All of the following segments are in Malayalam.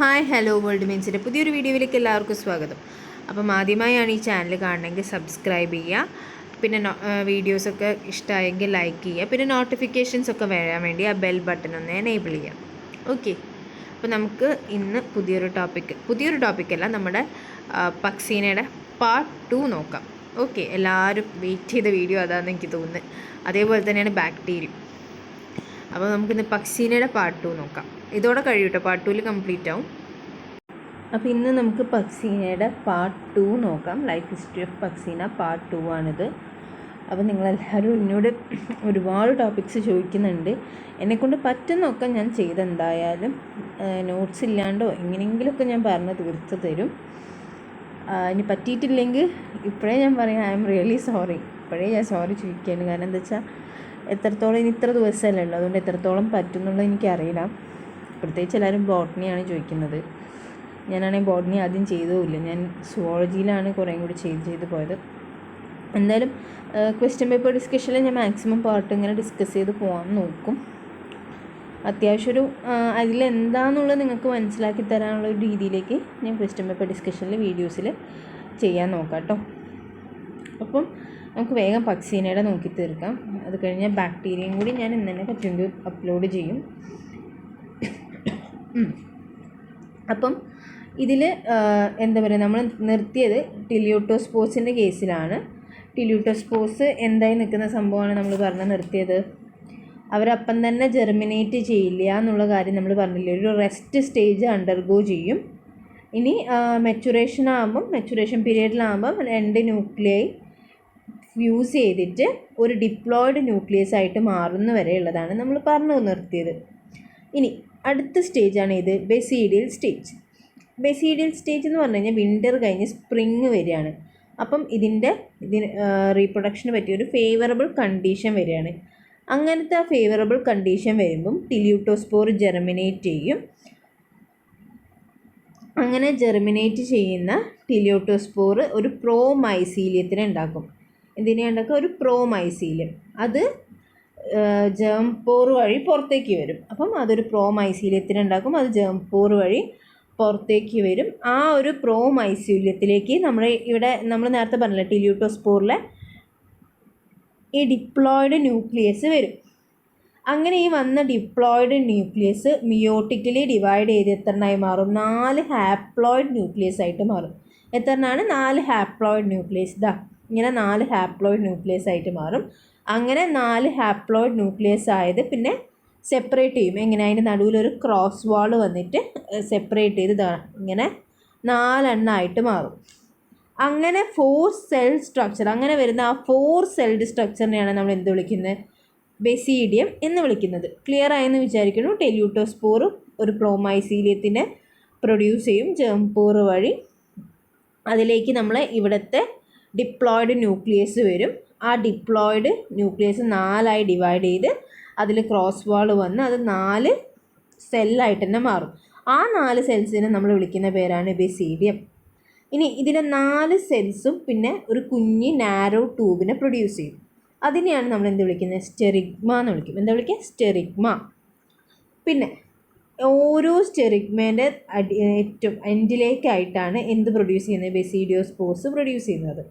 ഹായ് ഹലോ വേൾഡ് മീൻസിൻ്റെ പുതിയൊരു വീഡിയോയിലേക്ക് എല്ലാവർക്കും സ്വാഗതം. അപ്പം ആദ്യമായാണ് ഈ ചാനൽ കാണണമെങ്കിൽ സബ്സ്ക്രൈബ് ചെയ്യുക, പിന്നെ വീഡിയോസൊക്കെ ഇഷ്ടമായെങ്കിൽ ലൈക്ക് ചെയ്യുക, പിന്നെ നോട്ടിഫിക്കേഷൻസ് ഒക്കെ വരാൻ വേണ്ടി ആ ബെൽ ബട്ടൺ ഒന്ന് എനേബിൾ ചെയ്യാം. ഓക്കെ, അപ്പോൾ നമുക്ക് ഇന്ന് പുതിയൊരു ടോപ്പിക്കല്ല, നമ്മുടെ പക്സീനയുടെ പാർട്ട് 2 നോക്കാം. ഓക്കെ, എല്ലാവരും വെയിറ്റ് ചെയ്ത വീഡിയോ അതാണെന്ന് എനിക്ക് തോന്നുന്നത്. അതേപോലെ തന്നെയാണ് ബാക്ടീരിയം. അപ്പോൾ നമുക്കിന്ന് പക്സീനയുടെ പാർട്ട് 2 നോക്കാം. ഇതോടെ കഴിയൂട്ടോ, പാർട്ട് 2 കംപ്ലീറ്റ് ആവും. അപ്പോൾ ഇന്ന് നമുക്ക് പക്സീനയുടെ പാർട്ട് 2 നോക്കാം. ലൈഫ് ഹിസ്റ്ററി ഓഫ് പക്സീന പാർട്ട് 2 ആണിത്. അപ്പോൾ നിങ്ങളെല്ലാവരും എന്നോട് ഒരുപാട് ടോപ്പിക്സ് ചോദിക്കുന്നുണ്ട്. എന്നെക്കൊണ്ട് പറ്റുന്നൊക്കെ ഞാൻ ചെയ്തെന്തായാലും നോട്ട്സ് ഇല്ലാണ്ടോ എങ്ങനെയെങ്കിലുമൊക്കെ ഞാൻ പറഞ്ഞ് തീർത്ത് തരും. ഇനി പറ്റിയിട്ടില്ലെങ്കിൽ ഇപ്പോഴേ ഞാൻ പറയാം, ഐ എം റിയലി സോറി. ഇപ്പോഴേ ഞാൻ സോറി ചോദിക്കുകയാണ്. കാരണം എന്താ വെച്ചാൽ എത്രത്തോളം ഇനി ഇത്ര ദിവസമല്ലേ ഉള്ളൂ, അതുകൊണ്ട് എത്രത്തോളം പറ്റുന്നുള്ളത് എനിക്കറിയില്ല. പ്രത്യേകിച്ച് എല്ലാവരും ബോട്ടണിയാണ് ചോദിക്കുന്നത്. ഞാനാണെങ്കിൽ ബോട്ടണി ആദ്യം ചെയ്തതുമില്ല, ഞാൻ സുവോളജിയിലാണ് കുറേ കൂടി ചെയ്ത് പോയത്. എന്തായാലും ക്വസ്റ്റ്യൻ പേപ്പർ ഡിസ്കഷനിൽ ഞാൻ മാക്സിമം പാർട്ട് ഇങ്ങനെ ഡിസ്കസ് ചെയ്ത് പോകാൻ നോക്കും. അത്യാവശ്യം ഒരു അതിലെന്താണെന്നുള്ളത് നിങ്ങൾക്ക് മനസ്സിലാക്കി തരാനുള്ള ഒരു രീതിയിലേക്ക് ഞാൻ ക്വസ്റ്റ്യൻ പേപ്പർ ഡിസ്കഷനിൽ വീഡിയോസിൽ ചെയ്യാൻ നോക്കാം കേട്ടോ. അപ്പം നമുക്ക് വേഗം പക്സീനയുടെ നോക്കി തീർക്കാം. അത് കഴിഞ്ഞാൽ ബാക്ടീരിയയും കൂടി ഞാൻ ഇന്ന് തന്നെ പറ്റുമെങ്കിൽ അപ്ലോഡ് ചെയ്യും. അപ്പം ഇതിൽ എന്താ പറയുക, നമ്മൾ നിർത്തിയത് ടിലിയോട്ടോസ്പോസിൻ്റെ കേസിലാണ്. ടിലിയോട്ടോസ്പോസ് എന്തായി നിൽക്കുന്ന സംഭവമാണ് നമ്മൾ പറഞ്ഞ് നിർത്തിയത്. അവരപ്പം തന്നെ ജെർമിനേറ്റ് ചെയ്യില്ല എന്നുള്ള കാര്യം നമ്മൾ പറഞ്ഞില്ലേ. ഒരു റെസ്റ്റ് സ്റ്റേജ് അണ്ടർഗോ ചെയ്യും. ഇനി മെച്ചുറേഷൻ പീരീഡിലാകുമ്പം 2 ന്യൂക്ലിയൈ ഫ്യൂസ് ചെയ്തിട്ട് ഒരു ഡിപ്ലോയിഡ് ന്യൂക്ലിയസ് ആയിട്ട് മാറുന്ന വരെ ഉള്ളതാണ് നമ്മൾ പറഞ്ഞു നിർത്തിയത്. ഇനി അടുത്ത സ്റ്റേജാണ് ഇത്, ബെസീഡിയൽ സ്റ്റേജ്. ബെസീഡിയൽ സ്റ്റേജ് എന്ന് പറഞ്ഞു കഴിഞ്ഞാൽ വിൻ്റർ കഴിഞ്ഞ് സ്പ്രിങ് വരികയാണ്. അപ്പം ഇതിന് റീപ്രൊഡക്ഷന് പറ്റിയൊരു ഫേവറബിൾ കണ്ടീഷൻ വരികയാണ്. അങ്ങനത്തെ ആ ഫേവറബിൾ കണ്ടീഷൻ വരുമ്പം ടിലിയോട്ടോസ്പോർ ജെർമിനേറ്റ് ചെയ്യും. അങ്ങനെ ജെർമിനേറ്റ് ചെയ്യുന്ന ടിലിയോട്ടോസ്പോർ ഒരു പ്രോമൈസീലിയത്തിനെ ഉണ്ടാക്കും. എന്തിനാണ് ഉണ്ടാക്കുക? ഒരു പ്രോമൈസീലിയം. അത് ജേം പോർ വഴി പുറത്തേക്ക് വരും. അപ്പം അതൊരു പ്രോമൈസീലിയത്തിനെ ഉണ്ടാക്കും. അത് ജേം പോർ വഴി പുറത്തേക്ക് വരും. ആ ഒരു പ്രോമൈസീലിയത്തിലേക്ക് നമ്മൾ നേരത്തെ പറഞ്ഞില്ല, ടിലിയോട്ടോസ്പോറിലെ ഈ ഡിപ്ലോയിഡ് ന്യൂക്ലിയസ് വരും. അങ്ങനെ ഈ വന്ന ഡിപ്ലോയിഡ് ന്യൂക്ലിയസ് മിയോട്ടിക്കലി ഡിവൈഡ് ചെയ്ത് എത്രണ്ണായി മാറും? 4 ഹാപ്ലോയിഡ് ന്യൂക്ലിയസ് ആയിട്ട് മാറും. എത്രണ്ണാണ്? 4 ഹാപ്ലോയിഡ് ന്യൂക്ലിയസ്. ഇങ്ങനെ 4 ഹാപ്ലോയിഡ് ന്യൂക്ലിയസ് ആയിട്ട് മാറും. അങ്ങനെ 4 ഹാപ്ലോയിഡ് ന്യൂക്ലിയസ് ആയത് പിന്നെ സെപ്പറേറ്റ് ചെയ്യും. എങ്ങനെ? അതിൻ്റെ നടുവിലൊരു ക്രോസ് വാൾ വന്നിട്ട് സെപ്പറേറ്റ് ചെയ്ത് ഇങ്ങനെ 4 എണ്ണമായിട്ട് മാറും. അങ്ങനെ 4 സെൽ സ്ട്രക്ചർ, അങ്ങനെ വരുന്ന ആ 4 സെൽഡ് സ്ട്രക്ചറിനെയാണ് നമ്മൾ എന്ത് വിളിക്കുന്നത്? ബെസീഡിയം എന്ന് വിളിക്കുന്നത്. ക്ലിയർ ആയെന്ന് വിചാരിക്കുന്നു. ടെലിയൂട്ടോസ്പോർ ഒരു പ്രോമൈസീലിയത്തിനെ പ്രൊഡ്യൂസ് ചെയ്യും ജേം പോർ വഴി. അതിലേക്ക് നമ്മൾ ഇവിടുത്തെ ഡിപ്ലോയിഡ് ന്യൂക്ലിയസ് വരും. ആ ഡിപ്ലോയിഡ് ന്യൂക്ലിയസ് 4ആയി ഡിവൈഡ് ചെയ്ത് അതിൽ ക്രോസ് വാൾ വന്ന് അത് 4 സെല്ലായിട്ട് തന്നെ മാറും. ആ 4 സെൽസിനെ നമ്മൾ വിളിക്കുന്ന പേരാണ് ബെസീഡിയം. ഇനി ഇതിലെ 4 സെൽസും പിന്നെ ഒരു കുഞ്ഞ് നാരോ ട്യൂബിനെ പ്രൊഡ്യൂസ് ചെയ്യും. അതിനെയാണ് നമ്മൾ എന്ത് വിളിക്കുന്നത്? സ്റ്റെറിഗ്മ എന്ന് വിളിക്കും. എന്താ വിളിക്കുക? സ്റ്റെറിഗ്മ. പിന്നെ ഓരോ സ്റ്റെറിഗ്മേൻ്റെ ഏറ്റവും എൻഡിലേക്കായിട്ടാണ് എന്ത് പ്രൊഡ്യൂസ് ചെയ്യുന്നത്? ബെസീഡിയോസ്പോർസ് പ്രൊഡ്യൂസ് ചെയ്യുന്നത്.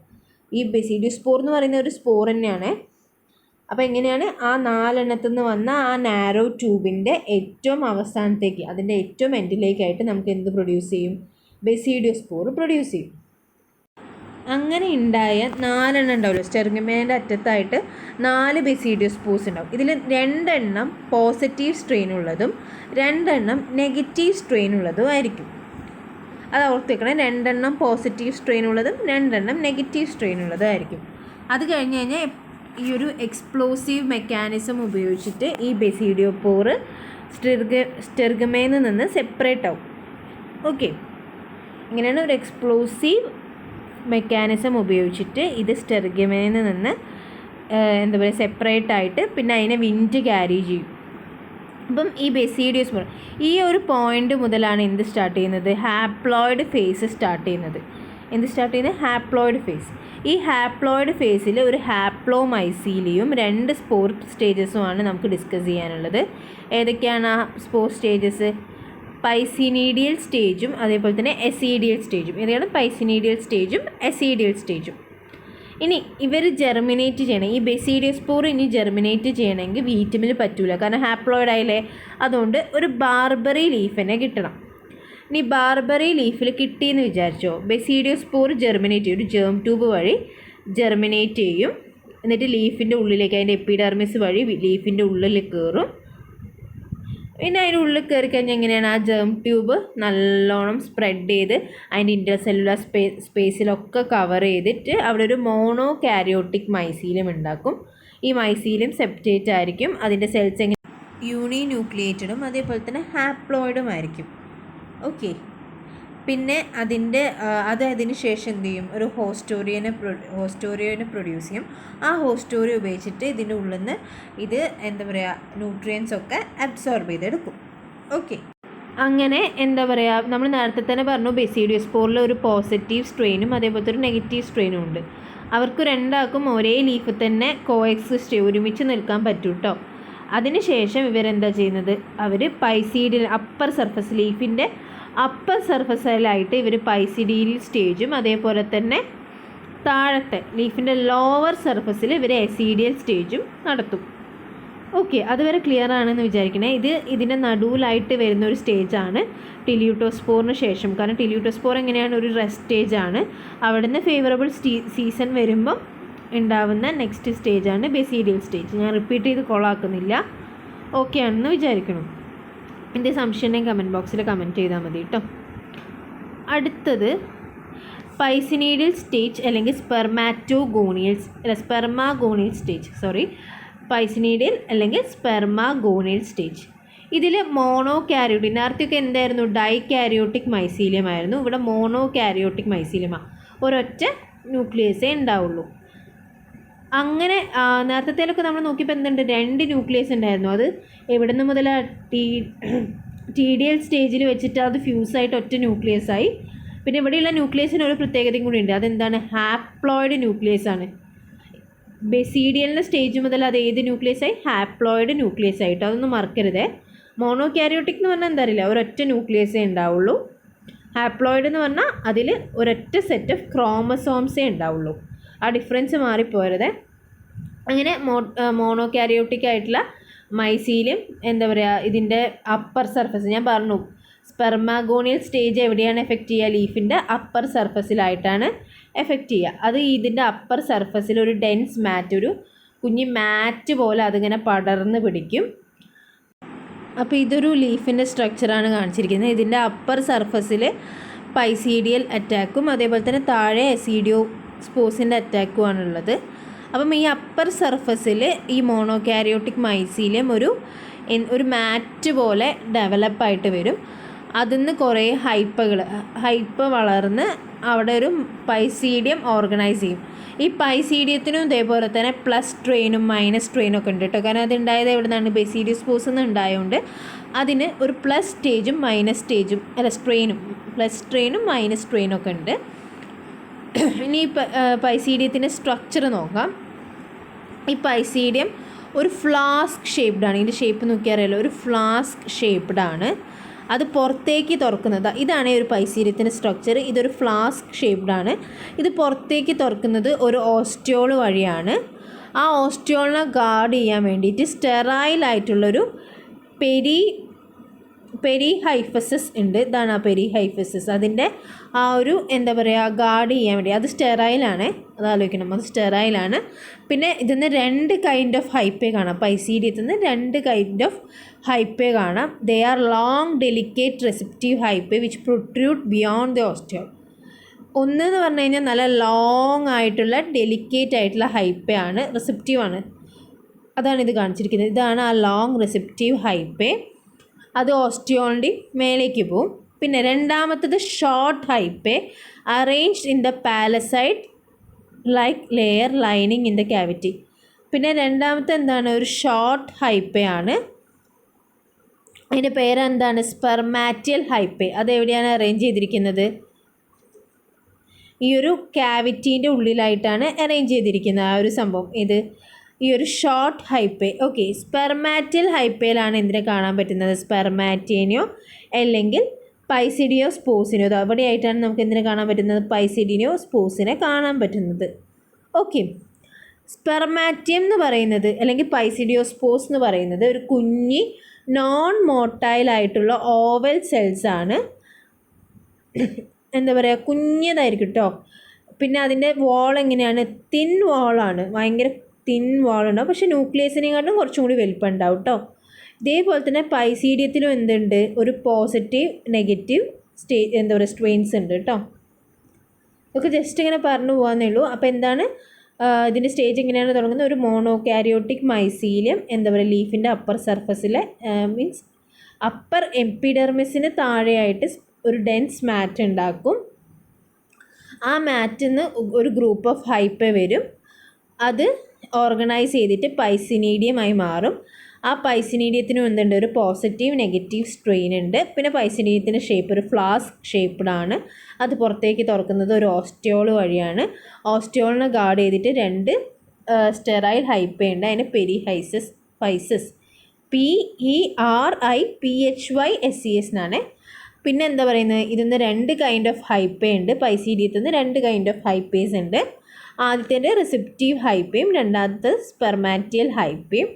ഈ ബെസീഡിയോസ്പോർ എന്ന് പറയുന്ന ഒരു സ്പോർ തന്നെയാണ്. അപ്പോൾ എങ്ങനെയാണ്? ആ 4 എണ്ണത്തിൽ നിന്ന് വന്ന ആ നാരോ ട്യൂബിൻ്റെ ഏറ്റവും അവസാനത്തേക്ക്, അതിൻ്റെ ഏറ്റവും എൻഡിലേക്കായിട്ട് നമുക്ക് എന്ത് പ്രൊഡ്യൂസ് ചെയ്യും? ബെസീഡിയോസ്പോർ പ്രൊഡ്യൂസ് ചെയ്യും. അങ്ങനെ ഉണ്ടായ 4 എണ്ണം ഉണ്ടാവുമല്ലോ, സ്റ്റെറിഗ്മേൻ്റെ അറ്റത്തായിട്ട് 4 ബെസീഡിയോസ്പോർസ് ഉണ്ടാവും. ഇതിൽ 2 എണ്ണം പോസിറ്റീവ് സ്ട്രെയിൻ ഉള്ളതും 2 എണ്ണം നെഗറ്റീവ് സ്ട്രെയിൻ ഉള്ളതും ആയിരിക്കും. അത് ഓർത്ത് വെക്കണം. 2 എണ്ണം പോസിറ്റീവ് സ്ട്രെയിൻ ഉള്ളതും 2 എണ്ണം നെഗറ്റീവ് സ്ട്രെയിൻ ഉള്ളതും ആയിരിക്കും. അത് കഴിഞ്ഞ് കഴിഞ്ഞാൽ ഈ ഒരു എക്സ്പ്ലോസീവ് മെക്കാനിസം ഉപയോഗിച്ചിട്ട് ഈ ബെസീഡിയോപോർ സ്റ്റെറിഗ്മയിൽ നിന്ന് സെപ്പറേറ്റ് ആവും. ഓക്കെ, ഇങ്ങനെയാണ് ഒരു എക്സ്പ്ലോസീവ് മെക്കാനിസം ഉപയോഗിച്ചിട്ട് ഇത് സ്റ്റെറിഗ്മയിൽ നിന്ന് എന്താ പറയുക സെപ്പറേറ്റ് ആയിട്ട് പിന്നെ അതിനെ വിൻഡ് ക്യാരി ചെയ്യും. അപ്പം ഈ ബെസീഡിയോസ്പോർ ഈ ഒരു പോയിൻ്റ് മുതലാണ് എന്ത് സ്റ്റാർട്ട് ചെയ്യുന്നത്? ഹാപ്ലോയിഡ് ഫേസ് സ്റ്റാർട്ട് ചെയ്യുന്നത്. എന്ത് സ്റ്റാർട്ട് ചെയ്യുന്നത്? Haploid face. ഈ ഹാപ്ലോയിഡ് ഫേസിൽ ഒരു ഹാപ്ലോമൈസീലിയും 2 സ്പോർ സ്റ്റേജസുമാണ് നമുക്ക് ഡിസ്കസ് ചെയ്യാനുള്ളത്. ഏതൊക്കെയാണ് ആ സ്പോർ സ്റ്റേജസ്? പൈസിനീഡിയൽ സ്റ്റേജും അതേപോലെ തന്നെ എസീഡിയൽ സ്റ്റേജും. ഇതാണ് പൈസിനീഡിയൽ സ്റ്റേജും എസീഡിയൽ സ്റ്റേജും. ഇനി ഇവർ ജെർമിനേറ്റ് ചെയ്യണം, ഈ ബെസീഡിയോസ്പോർ ഇനി ജെർമിനേറ്റ് ചെയ്യണമെങ്കിൽ വീറ്റമിൽ പറ്റൂല, കാരണം ഹാപ്ലോയിഡ് ആയില്ലേ. അതുകൊണ്ട് ഒരു ബാർബറി ലീഫ് തന്നെ കിട്ടണം. ഇനി ബാർബറി ലീഫിൽ കിട്ടിയെന്ന് വിചാരിച്ചോ, ബെസീഡിയോസ്പോർ ജെർമിനേറ്റ് ചെയ്യും, ഒരു ജേം ട്യൂബ് വഴി ജെർമിനേറ്റ് ചെയ്യും. എന്നിട്ട് ലീഫിൻ്റെ ഉള്ളിലേക്ക് അതിൻ്റെ എപ്പിഡെർമിസ് വഴി ലീഫിൻ്റെ ഉള്ളിൽ കയറും. പിന്നെ അതിൻ്റെ ഉള്ളിൽ കയറി കഴിഞ്ഞാൽ എങ്ങനെയാണ്, ആ ജേം ട്യൂബ് നല്ലോണം സ്പ്രെഡ് ചെയ്ത് അതിൻ്റെ ഇൻ്റർസെല്ലുലാർ സ്പേസിലൊക്കെ കവർ ചെയ്തിട്ട് അവിടെ ഒരു മോണോ കാരിയോട്ടിക് മൈസീലിയം ഉണ്ടാക്കും. ഈ മൈസീലിയം സെപ്റ്റേറ്റ് ആയിരിക്കും. അതിൻ്റെ സെൽസ് എങ്ങനെ യൂണി ന്യൂക്ലിയേറ്റഡും അതേപോലെ തന്നെ ഹാപ്ലോയിഡും ആയിരിക്കും. ഓക്കെ. പിന്നെ അതിന് ശേഷം എന്ത് ചെയ്യും, ഒരു ഹോസ്റ്റോറിയനെ പ്രൊഡ്യൂസ് ചെയ്യും. ആ ഹോസ്റ്റോറിയ ഉപയോഗിച്ചിട്ട് ഇതിൻ്റെ ഉള്ളിൽ നിന്ന് ഇത് എന്താ പറയുക, ന്യൂട്രിയൻസ് ഒക്കെ അബ്സോർബ് ചെയ്തെടുക്കും. ഓക്കെ. അങ്ങനെ എന്താ പറയുക, നമ്മൾ നേരത്തെ തന്നെ പറഞ്ഞു ബെസീഡിയോസ്പോറിൽ ഒരു പോസിറ്റീവ് സ്ട്രെയിനും അതേപോലത്തെ ഒരു നെഗറ്റീവ് സ്ട്രെയിനും ഉണ്ട്. അവർക്ക് രണ്ടാൾക്കും ഒരേ ലീഫിൽ തന്നെ കോഎക്സിസ്റ്റ് ഒരുമിച്ച് നിൽക്കാൻ പറ്റും കേട്ടോ. അതിനുശേഷം ഇവരെന്താ ചെയ്യുന്നത്, അവർ പൈസീഡിയൽ അപ്പർ സർഫസ് ലീഫിൻ്റെ അപ്പർ സർഫസിലായിട്ട് ഇവർ പൈസിഡിയൽ സ്റ്റേജും അതേപോലെ തന്നെ താഴത്തെ ലീഫിൻ്റെ ലോവർ സർഫസിൽ ഇവർ എസീഡിയൽ സ്റ്റേജും നടത്തും. ഓക്കെ, അതുവരെ ക്ലിയർ ആണെന്ന് വിചാരിക്കണേ. ഇതിൻ്റെ നടുവിലായിട്ട് വരുന്ന ഒരു സ്റ്റേജാണ് ടിലിയൂട്ടോസ്പോറിന് ശേഷം. കാരണം ടിലിയൂട്ടോസ്പോർ എങ്ങനെയാണ്, ഒരു റെസ്റ്റ് സ്റ്റേജാണ്. അവിടെ നിന്ന് ഫേവറബിൾ സീസൺ വരുമ്പം ഉണ്ടാവുന്ന നെക്സ്റ്റ് സ്റ്റേജാണ് ബെസീഡിയൽ സ്റ്റേജ്. ഞാൻ റിപ്പീറ്റ് ചെയ്ത് കൊളാക്കുന്നില്ല. ഓക്കെ ആണെന്ന് വിചാരിക്കണം. എൻ്റെ സംശയം കമൻറ്റ് ബോക്സിൽ കമൻറ്റ് ചെയ്താൽ മതി കേട്ടോ. അടുത്തത് പൈസിനീഡിയൽ സ്റ്റേജ് അല്ലെങ്കിൽ സ്പെർമാഗോണിയൽ സ്റ്റേജ്. പൈസിനീഡിയൽ അല്ലെങ്കിൽ സ്പെർമാഗോണിയൽ സ്റ്റേജ്. ഇതിൽ മോണോ കാരിയോട്ടിക്, നേരത്തെയൊക്കെ എന്തായിരുന്നു, ഡൈ കാരിയോട്ടിക് മൈസീലിയം ആയിരുന്നു. ഇവിടെ മോണോ കാരിയോട്ടിക് മൈസീലിയമാണ്, ഒരൊറ്റ ന്യൂക്ലിയസേ ഉണ്ടാവുള്ളൂ. അങ്ങനെ നേരത്തേലൊക്കെ നമ്മൾ നോക്കിയപ്പോൾ എന്തുണ്ട്, 2 ന്യൂക്ലിയസ് ഉണ്ടായിരുന്നു. അത് എവിടെ നിന്ന് മുതൽ ടിഡിയൽ സ്റ്റേജിൽ വെച്ചിട്ട് അത് ഫ്യൂസായിട്ട് ഒറ്റ ന്യൂക്ലിയസ് ആയി. പിന്നെ ഇവിടെയുള്ള ന്യൂക്ലിയസിന് ഒരു പ്രത്യേകതയും കൂടി ഉണ്ട്. അതെന്താണ്, ഹാപ്ലോയിഡ് ന്യൂക്ലിയസ് ആണ്. ബെസീഡിയലിൻ്റെ സ്റ്റേജ് മുതൽ അത് ഏത് ന്യൂക്ലിയസ് ആയി, ഹാപ്ലോയിഡ് ന്യൂക്ലിയസ് ആയിട്ട്. അതൊന്നും മറക്കരുതേ. മോണോ കാരിയോട്ടിക് എന്ന് പറഞ്ഞാൽ എന്താ അറിയില്ല, ഒരൊറ്റ ന്യൂക്ലിയസേ ഉണ്ടാവുള്ളൂ. ഹാപ്ലോയിഡ് എന്ന് പറഞ്ഞാൽ അതിൽ ഒരൊറ്റ സെറ്റ് ഓഫ് ക്രോമസോംസേ ഉണ്ടാവുള്ളൂ. ആ ഡിഫറൻസ് മാറിപ്പോരുത്. അങ്ങനെ മോണോ കാരിയോട്ടിക് ആയിട്ടുള്ള മൈസീലിയം എന്താ പറയുക, ഇതിൻ്റെ അപ്പർ സർഫസ് ഞാൻ പറഞ്ഞു, സ്പെർമാഗോണിയൽ സ്റ്റേജ് എവിടെയാണ് എഫക്റ്റ് ചെയ്യുക, ലീഫിൻ്റെ അപ്പർ സർഫസിലായിട്ടാണ് എഫക്റ്റ് ചെയ്യുക. അത് ഇതിൻ്റെ അപ്പർ സർഫസിൽ ഒരു ഡെൻസ് മാറ്റ്, ഒരു കുഞ്ഞ് മാറ്റ് പോലെ അതിങ്ങനെ പടർന്ന് പിടിക്കും. അപ്പോൾ ഇതൊരു ലീഫിൻ്റെ സ്ട്രക്ചറാണ് കാണിച്ചിരിക്കുന്നത്. ഇതിൻ്റെ അപ്പർ സർഫസിൽ പൈസീഡിയൽ അറ്റാക്കും അതേപോലെ തന്നെ താഴെ എസീഡിയോ സ്പോസിൻ്റെ അറ്റാക്കുമാണുള്ളത്. അപ്പം ഈ അപ്പർ സർഫസിൽ ഈ മോണോ കാരിയോട്ടിക് മൈസീലിയം ഒരു മാറ്റ് പോലെ ഡെവലപ്പായിട്ട് വരും. അതിന്ന് കുറേ ഹൈപ്പ് വളർന്ന് അവിടെ ഒരു പൈസീഡിയം ഓർഗനൈസ് ചെയ്യും. ഈ പൈസീഡിയത്തിനും ഇതേപോലെ തന്നെ പ്ലസ് സ്ട്രെയിനും മൈനസ് സ്ട്രെയിനും ഒക്കെ ഉണ്ട് കേട്ടോ. കാരണം അതുണ്ടായത് എവിടെ നിന്നാണ്, ബെസീഡിയോസ്പോസ് എന്ന് ഉണ്ടായതുകൊണ്ട് അതിന് ഒരു പ്ലസ് സ്റ്റേജും മൈനസ് സ്റ്റേജും പ്ലസ് സ്ട്രെയിനും മൈനസ് സ്ട്രെയിനും ഒക്കെ ഉണ്ട്. ഇനി പൈസീഡിയത്തിൻ്റെ സ്ട്രക്ചർ നോക്കാം. ഈ പൈസീഡിയം ഒരു ഫ്ലാസ്ക് ഷേപ്ഡാണ്. ഇതിൻ്റെ ഷേപ്പ് നോക്കിയാറിയാലോ, ഒരു ഫ്ലാസ്ക് ഷേപ്ഡാണ്. അത് പുറത്തേക്ക് തുറക്കുന്നത്, ഇതാണ് ഒരു പൈസീഡിയത്തിൻ്റെ സ്ട്രക്ചർ. ഇതൊരു ഫ്ലാസ്ക് ഷേപ്ഡാണ്. ഇത് പുറത്തേക്ക് തുറക്കുന്നത് ഒരു ഓസ്റ്റിയോൾ വഴിയാണ്. ആ ഓസ്റ്റിയോളിനെ ഗാർഡ് ചെയ്യാൻ വേണ്ടിയിട്ട് സ്റ്റെറൈലായിട്ടുള്ളൊരു പെരിഹൈഫസസ് ഉണ്ട്. ഇതാണ് ആ പെരിഹൈഫസസ്. അതിൻ്റെ ആ ഒരു എന്താ പറയുക, ഗാർഡ് ചെയ്യാൻ വേണ്ടി അത് സ്റ്റെറൈലാണ്. അതാലോചിക്കണം, അത് സ്റ്റെറൈലാണ്. പിന്നെ ഇതിന്ന് 2 കൈൻഡ് ഓഫ് ഹൈപ്പേ കാണാം. പൈസീഡിയത്തിൽ നിന്ന് 2 കൈൻഡ് ഓഫ് ഹൈപ്പേ കാണാം. They are long delicate receptive hyphae which protrude beyond the ostiole. ഒന്നെന്ന് പറഞ്ഞു കഴിഞ്ഞാൽ നല്ല ലോങ് ആയിട്ടുള്ള ഡെലിക്കേറ്റ് ആയിട്ടുള്ള ഹൈപ്പേ ആണ്, റിസെപ്റ്റീവ് ആണ്. അതാണ് ഇത് കാണിച്ചിരിക്കുന്നത്. ഇതാണ് ആ ലോങ് റിസെപ്റ്റീവ് ഹൈപ്പേ. അത് ഓസ്റ്റിയോളിൻ്റെ മേലേക്ക് പോവും. പിന്നെ രണ്ടാമത്തത് short hyphae, arranged in the palisade like layer lining in the cavity. പിന്നെ രണ്ടാമത്തെ എന്താണ്, ഒരു ഷോർട്ട് ഹൈപ്പേ ആണ്. അതിൻ്റെ പേരെന്താണ്, സ്പെർമാറ്റിയൽ ഹൈപ്പേ. അതെവിടെയാണ് അറേഞ്ച് ചെയ്തിരിക്കുന്നത്, ഈ ഒരു ക്യാവിറ്റീൻ്റെ ഉള്ളിലായിട്ടാണ് അറേഞ്ച് ചെയ്തിരിക്കുന്നത് ആ ഒരു സംഭവം. ഇത് ഈ ഒരു ഷോർട്ട് ഹൈപ്പേ. ഓക്കെ, സ്പെർമാറ്റിയൽ ഹൈപ്പയിലാണ് എന്തിനെ കാണാൻ പറ്റുന്നത്? സ്പെർമാറ്റിയനെയോ അല്ലെങ്കിൽ പൈസിഡിയോ സ്പോസിനോ. അവിടെയായിട്ടാണ് നമുക്ക് എന്തിനെ കാണാൻ പറ്റുന്നത്? പൈസിഡിയോ സ്പോസിനെ കാണാൻ പറ്റുന്നത്. ഓക്കെ, സ്പെർമാറ്റിയം എന്ന് പറയുന്നത് അല്ലെങ്കിൽ പൈസിഡിയോസ്പോസ് എന്ന് പറയുന്നത് ഒരു കുഞ്ഞി നോൺ മോട്ടൈൽ ആയിട്ടുള്ള ഓവൽ സെൽസ് ആണ്. എന്താ പറയുക, കുഞ്ഞതായിരിക്കും കേട്ടോ. പിന്നെ അതിൻ്റെ വാൾ എങ്ങനെയാണ്? തിൻ വാളാണ്, ഭയങ്കര തിൻ വാളുണ്ടാവും. പക്ഷേ ന്യൂക്ലിയസിനെക്കാട്ടും കുറച്ചും കൂടി വലിപ്പം ഉണ്ടാവും കേട്ടോ. ഇതേപോലെ തന്നെ പൈസീഡിയത്തിലും എന്തുണ്ട്? ഒരു പോസിറ്റീവ് നെഗറ്റീവ് എന്താ പറയുക സ്ട്രെയിൻസ് ഉണ്ട് കേട്ടോ. ഇതൊക്കെ ജസ്റ്റ് ഇങ്ങനെ പറഞ്ഞു പോകാന്നേ ഉള്ളൂ. അപ്പോൾ എന്താണ് ഇതിൻ്റെ സ്റ്റേജ് എങ്ങനെയാണ് തുടങ്ങുന്നത്? ഒരു മോണോകാരിയോട്ടിക് മൈസീലിയം എന്താ പറയുക ലീഫിൻ്റെ അപ്പർ സർഫസിലെ മീൻസ് അപ്പർ എപ്പിഡെർമിസിന് താഴെയായിട്ട് ഒരു ഡെൻസ് മാറ്റ് ഉണ്ടാക്കും. ആ മാറ്റിൽ നിന്ന് ഒരു ഗ്രൂപ്പ് ഓഫ് ഹൈപ്പ വരും. അത് ഓർഗനൈസ് ചെയ്തിട്ട് പൈസിനീഡിയമായി മാറും. ആ പൈസിനീഡിയത്തിനും എന്തുണ്ട്? ഒരു പോസിറ്റീവ് നെഗറ്റീവ് സ്ട്രെയിൻ ഉണ്ട്. പിന്നെ പൈസിനീഡിയത്തിൻ്റെ ഷേപ്പ് ഒരു ഫ്ലാസ്ക് ഷേപ്പ്ഡാണ്. അത് പുറത്തേക്ക് തുറക്കുന്നത് ഒരു ഓസ്റ്റിയോൾ വഴിയാണ്. ഓസ്റ്റിയോളിനെ ഗാർഡ് ചെയ്തിട്ട് 2 സ്റ്റെറൈൽ ഹൈപ്പയുണ്ട്. അതിന് പെരിഹൈസസ് ഫൈസസ് PERIPHYSES എന്നാണ്. പിന്നെ എന്താ പറയുന്നത്? ഇതിന്ന് 2 കൈൻഡ് ഓഫ് ഹൈപ്പയുണ്ട്. പൈസീഡിയത്തിൽ നിന്ന് 2 കൈൻഡ് ഓഫ് ഹൈപ്പേസ് ഉണ്ട്. ആദ്യത്തെ റിസെപ്റ്റീവ് ഹൈപ്പയും രണ്ടാമത്തെ സ്പെർമാറ്റിയൽ ഹൈപ്പയും.